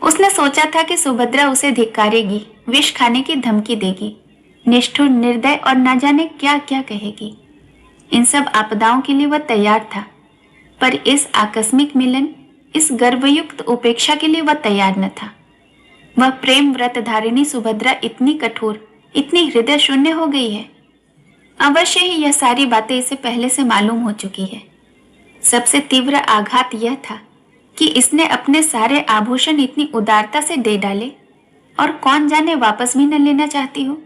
उसने सोचा था कि सुभद्रा उसे धिक्कारेगी, विष खाने की धमकी देगी, निष्ठुर, निर्दय और न जाने क्या क्या कहेगी। इन सब आपदाओं के लिए वह तैयार था, पर इस आकस्मिक मिलन, इस गर्वयुक्त उपेक्षा के लिए वह तैयार न था। वह प्रेम व्रत धारिणी सुभद्रा इतनी कठोर, इतनी हृदय शून्य हो गई है। अवश्य ही यह सारी बातें इसे पहले से मालूम हो चुकी है। सबसे तीव्र आघात यह था कि इसने अपने सारे आभूषण इतनी उदारता से दे डाले और कौन जाने वापस भी न लेना चाहती हो।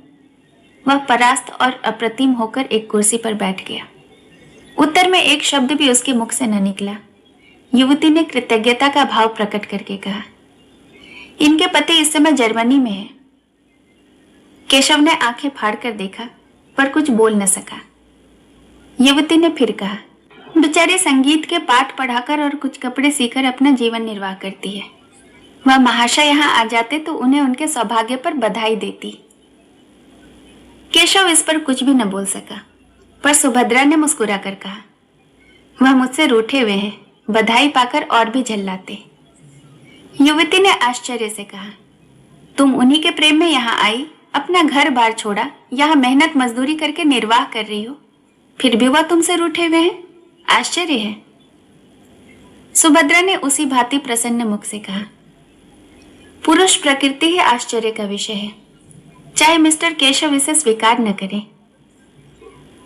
वह परास्त और अप्रतिम होकर एक कुर्सी पर बैठ गया। उत्तर में एक शब्द भी उसके मुख से न निकला। युवती ने कृतज्ञता का भाव प्रकट करके कहा, इनके पति इस समय जर्मनी में है। केशव ने आंखें फाड़कर देखा पर कुछ बोल न सका। युवती ने फिर कहा, बेचारी संगीत के पाठ पढ़ाकर और कुछ कपड़े सीकर अपना जीवन निर्वाह करती है। वह महाशय यहाँ आ जाते तो उन्हें उनके सौभाग्य पर बधाई देती। केशव इस पर कुछ भी न बोल सका, पर सुभद्रा ने मुस्कुराकर कहा, वह मुझसे रूठे हुए हैं, बधाई पाकर और भी झल्लाते। युवती ने आश्चर्य से कहा, तुम उन्हीं के प्रेम में यहाँ आई, अपना घर बार छोड़ा, यहाँ मेहनत मजदूरी करके निर्वाह कर रही हो, फिर भी वह तुमसे रूठे हुए हैं, आश्चर्य है। सुभद्रा ने उसी भांति प्रसन्न मुख से कहा, पुरुष प्रकृति ही आश्चर्य का विषय है, चाहे मिस्टर केशव इसे स्वीकार न करें।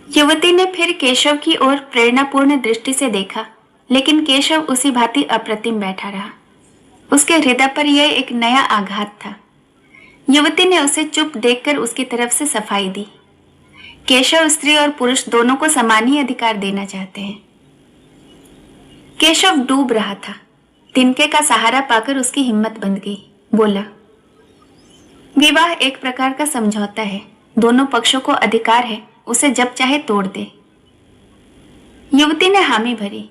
युवती ने फिर केशव की ओर प्रेरणापूर्ण दृष्टि से देखा, लेकिन केशव उसी भांति अप्रतिम बैठा रहा। उसके हृदय पर यह एक नया आघात था। युवती ने उसे चुप देखकर उसकी तरफ से सफाई दी। केशव स्त्री और पुरुष दोनों को समान ही अधिकार देना चाहते हैं। केशव डूब रहा था। तिनके का सहारा पाकर उसकी हिम्मत बंध गई। बोला, विवाह एक प्रकार का समझौता है, दोनों पक्षों को अधिकार है उसे जब चाहे तोड़ दे। युवती ने हामी भरी।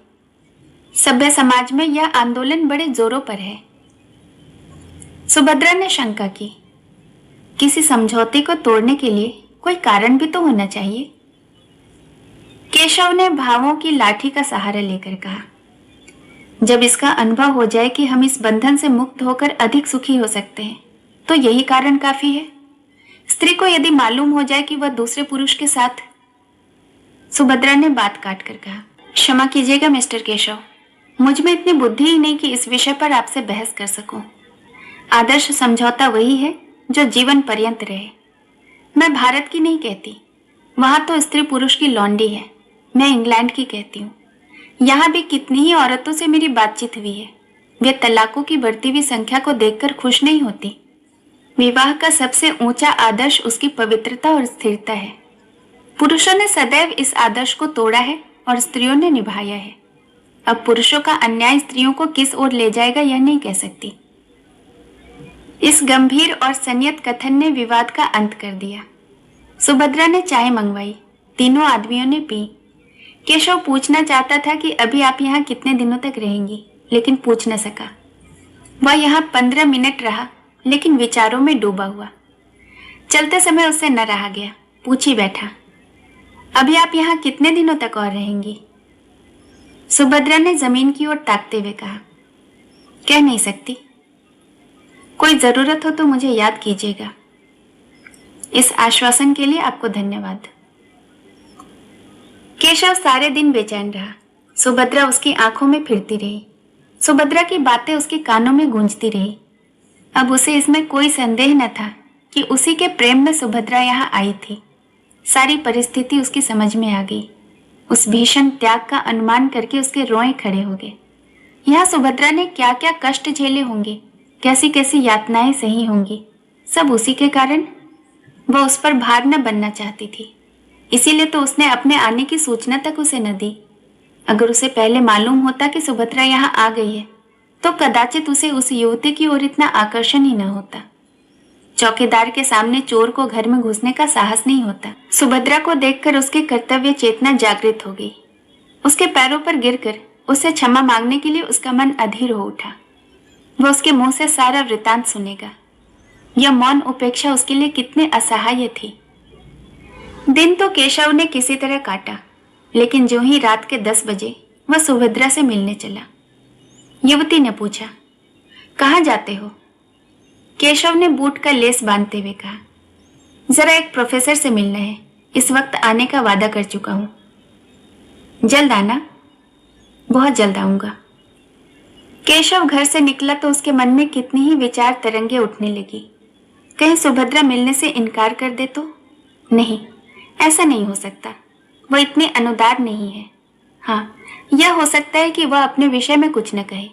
सभ्य समाज में यह आंदोलन बड़े जोरों पर है। सुभद्रा ने शंका की, किसी समझौते को तोड़ने के लिए कोई कारण भी तो होना चाहिए। केशव ने भावों की लाठी का सहारा लेकर कहा, जब इसका अनुभव हो जाए कि हम इस बंधन से मुक्त होकर अधिक सुखी हो सकते हैं, तो यही कारण काफी है। स्त्री को यदि मालूम हो जाए कि वह दूसरे पुरुष के साथ। सुभद्रा ने बात काट कर कहा, क्षमा कीजिएगा मिस्टर केशव, मुझ में इतनी बुद्धि ही नहीं कि इस विषय पर आपसे बहस कर सकूं। आदर्श समझौता वही है जो जीवन पर्यंत रहे। मैं भारत की नहीं कहती, वहां तो स्त्री पुरुष की लौंडी है। मैं इंग्लैंड की कहती हूँ। यहाँ भी कितनी ही औरतों से मेरी बातचीत हुई है, वे तलाकों की बढ़ती हुई संख्या को देखकर खुश नहीं होती। विवाह का सबसे ऊंचा आदर्श उसकी पवित्रता और स्थिरता है। पुरुषों ने सदैव इस आदर्श को तोड़ा है और स्त्रियों ने निभाया है। अब पुरुषों का अन्याय स्त्रियों को किस ओर ले जाएगा यह नहीं कह सकती। इस गंभीर और संयत कथन ने विवाद का अंत कर दिया। सुभद्रा ने चाय मंगवाई। तीनों आदमियों ने पी। केशव पूछना चाहता था कि अभी आप यहाँ कितने दिनों तक रहेंगी, लेकिन पूछ न सका। वह यहाँ 15 मिनट रहा, लेकिन विचारों में डूबा हुआ। चलते समय उससे न रहा गया, पूछ ही बैठा, अभी आप यहाँ कितने दिनों तक और रहेंगी? सुभद्रा ने जमीन की ओर ताकते हुए कहा, कह नहीं सकती। कोई जरूरत हो तो मुझे याद कीजिएगा। इस आश्वासन के लिए आपको धन्यवाद। केशव सारे दिन बेचैन रहा। सुभद्रा उसकी आंखों में फिरती रही। सुभद्रा की बातें उसके कानों में गूंजती रही। अब उसे इसमें कोई संदेह न था कि उसी के प्रेम में सुभद्रा यहाँ आई थी। सारी परिस्थिति उसकी समझ में आ गई। उस भीषण त्याग का अनुमान करके उसके रोए खड़े हो गए। यहाँ सुभद्रा ने क्या क्या कष्ट झेले होंगे, कैसी कैसी यातनाएं सही होंगी, सब उसी के कारण। वह उस पर भार न बनना चाहती थी, इसीलिए तो उसने अपने आने की सूचना तक उसे न दी। अगर उसे पहले मालूम होता कि सुभद्रा यहाँ आ गई है, तो कदाचित उसे उस युवती की ओर इतना आकर्षण ही न होता। चौकीदार के सामने चोर को घर में घुसने का साहस नहीं होता। सुभद्रा को देखकर उसकी कर्तव्य चेतना जागृत हो गई। उसके पैरों पर गिरकर उससे क्षमा मांगने के लिए उसका मन अधीर हो उठा। वह उसके मुंह से सारा वृतांत सुनेगा। यह मौन उपेक्षा उसके लिए कितने असहाय थी। दिन तो केशव ने किसी तरह काटा, लेकिन जो ही रात के 10 बजे वह सुभद्रा से मिलने चला। युवती ने पूछा, कहाँ जाते हो? केशव ने बूट का लेस बांधते हुए कहा, जरा एक प्रोफेसर से मिलना है, इस वक्त आने का वादा कर चुका हूं। जल्द आना? बहुत जल्द आऊंगा। केशव घर से निकला तो उसके मन में कितनी ही विचार तरंगे उठने लगी। कहीं सुभद्रा मिलने से इनकार कर दे तो? नहीं, ऐसा नहीं हो सकता। वह इतनी अनुदार नहीं है। हाँ, यह हो सकता है कि वह अपने विषय में कुछ न कहे।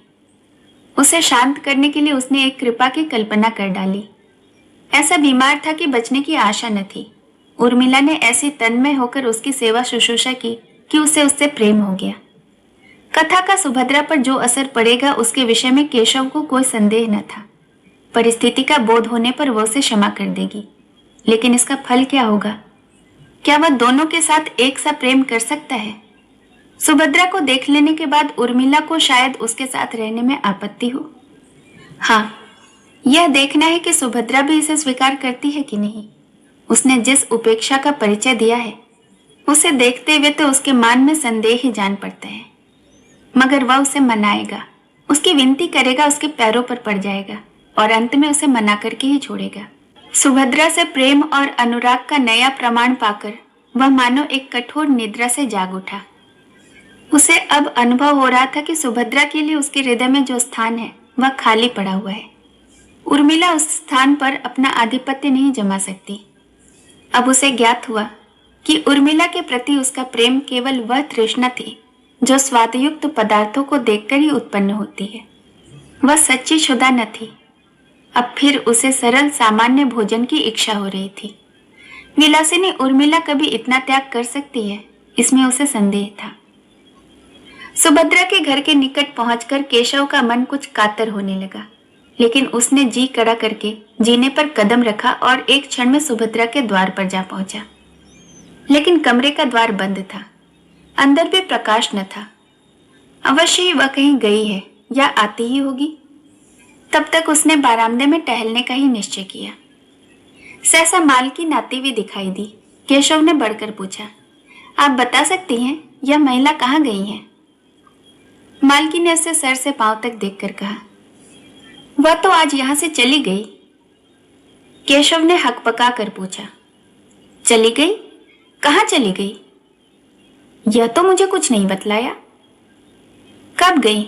उसे शांत करने के लिए उसने एक कृपा की कल्पना कर डाली। ऐसा बीमार था कि बचने की आशा न थी। उर्मिला ने ऐसी तन्मय होकर उसकी सेवा शुश्रूषा की कि उसे उससे प्रेम हो गया। कथा का सुभद्रा पर जो असर पड़ेगा उसके विषय में केशव को कोई संदेह न था। परिस्थिति का बोध होने पर वो उसे क्षमा कर देगी, लेकिन इसका फल क्या होगा? क्या वह दोनों के साथ एक सा प्रेम कर सकता है? सुभद्रा को देख लेने के बाद उर्मिला को शायद उसके साथ रहने में आपत्ति हो। हाँ, यह देखना है कि सुभद्रा भी इसे स्वीकार करती है कि नहीं। उसने जिस उपेक्षा का परिचय दिया है, उसे देखते हुए तो उसके मान में संदेह ही जान पड़ता है। मगर वह उसे मनाएगा, उसकी विनती करेगा, उसके पैरों पर पड़ जाएगा और अंत में उसे मना करके ही छोड़ेगा। सुभद्रा से प्रेम और अनुराग का नया प्रमाण पाकर वह मानो एक कठोर निद्रा से जाग उठा। उसे अब अनुभव हो रहा था कि सुभद्रा के लिए उसके हृदय में जो स्थान है वह खाली पड़ा हुआ है। उर्मिला उस स्थान पर अपना आधिपत्य नहीं जमा सकती। अब उसे ज्ञात हुआ कि उर्मिला के प्रति उसका प्रेम केवल वह तृष्णा थी जो स्वादयुक्त पदार्थों को देखकर ही उत्पन्न होती है। वह सच्ची क्षुधा न थी। अब फिर उसे सरल सामान्य भोजन की इच्छा हो रही थी। विलासिनी उर्मिला कभी इतना त्याग कर सकती है, इसमें उसे संदेह था। सुभद्रा के घर के निकट पहुंचकर केशव का मन कुछ कातर होने लगा, लेकिन उसने जी कड़ा करके जीने पर कदम रखा और एक क्षण में सुभद्रा के द्वार पर जा पहुंचा। लेकिन कमरे का द्वार बंद था, अंदर भी प्रकाश न था। अवश्य ही वह कहीं गई है या आती ही होगी। तब तक उसने बारामदे में टहलने का ही निश्चय किया। सहसा मालकिन आती हुई दिखाई दी। केशव ने बढ़कर पूछा, आप बता सकती हैं यह महिला कहाँ गई है? मालकिन ने उसे सर से पांव तक देखकर कहा, वह तो आज यहां से चली गई। केशव ने हकपका कर पूछा, चली गई? कहाँ चली गई? यह तो मुझे कुछ नहीं बतलाया। कब गई?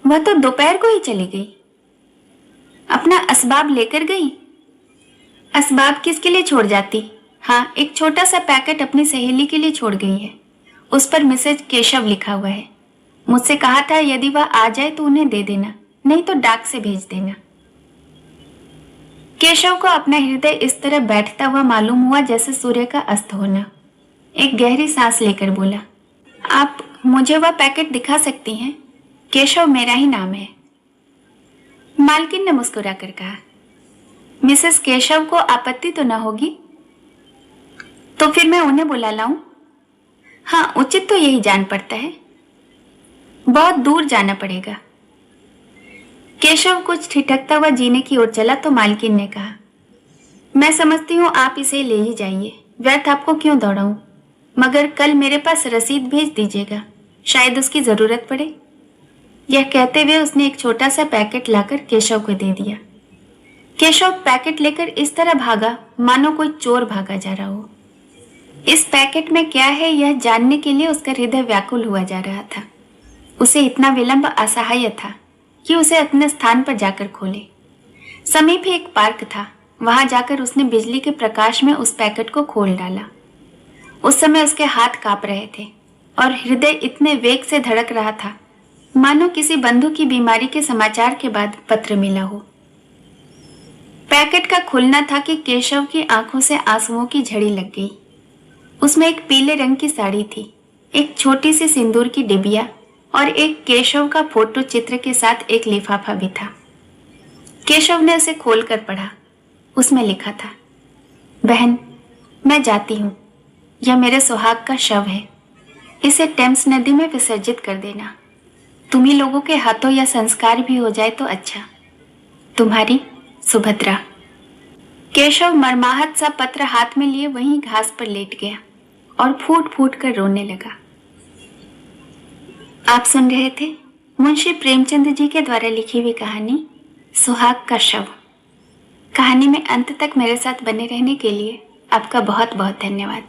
वह तो दोपहर को ही चली गई। अपना असबाब लेकर गई? असबाब किसके लिए छोड़ जाती? हाँ, एक छोटा सा पैकेट अपनी सहेली के लिए छोड़ गई है। उस पर मिसेज केशव लिखा हुआ है। मुझसे कहा था यदि वह आ जाए तो उन्हें दे देना, नहीं तो डाक से भेज देना। केशव को अपना हृदय इस तरह बैठता हुआ मालूम हुआ जैसे सूर्य का अस्त होना। एक गहरी सांस लेकर बोला, आप मुझे वह पैकेट दिखा सकती हैं? केशव मेरा ही नाम है। मालकिन ने मुस्कुरा कर कहा, मिसेस केशव को आपत्ति तो न होगी? तो फिर मैं उन्हें बुला लाऊं? हाँ, उचित तो यही जान पड़ता है। बहुत दूर जाना पड़ेगा। केशव कुछ ठिठकता हुआ जीने की ओर चला तो मालकिन ने कहा, मैं समझती हूँ आप इसे ले ही जाइए, व्यर्थ आपको क्यों दौड़ाऊं। मगर कल मेरे पास रसीद भेज दीजिएगा, शायद उसकी जरूरत पड़े। यह कहते हुए उसने एक छोटा सा पैकेट लाकर केशव को दे दिया। केशव पैकेट लेकर इस तरह भागा मानो कोई चोर भागा जा रहा हो। इस पैकेट में क्या है यह जानने के लिए उसका हृदय व्याकुल हुआ जा रहा था। उसे इतना विलंब असहाय था कि उसे अपने स्थान पर जाकर खोले। समीप ही एक पार्क था, वहां जाकर उसने बिजली के प्रकाश में उस पैकेट को खोल डाला। उस समय उसके हाथ कांप रहे थे और हृदय इतने वेग से धड़क रहा था मानो किसी बंधु की बीमारी के समाचार के बाद पत्र मिला हो। पैकेट का खुलना था कि केशव की आंखों से आंसुओं की झड़ी लग गई। उसमें एक पीले रंग की साड़ी थी, एक छोटी सी सिंदूर की डिबिया और एक केशव का फोटो चित्र के साथ एक लिफाफा भी था। केशव ने उसे खोलकर पढ़ा। उसमें लिखा था, बहन, मैं जाती हूँ। यह मेरे सुहाग का शव है। इसे टेम्स नदी में विसर्जित कर देना। तुम्ही लोगों के हाथों यह संस्कार भी हो जाए तो अच्छा। तुम्हारी सुभद्रा। केशव मर्माहत सा पत्र हाथ में लिए वहीं घास पर लेट गया और फूट फूट कर रोने लगा। आप सुन रहे थे मुंशी प्रेमचंद जी के द्वारा लिखी हुई कहानी सुहाग का शव। कहानी में अंत तक मेरे साथ बने रहने के लिए आपका बहुत बहुत धन्यवाद।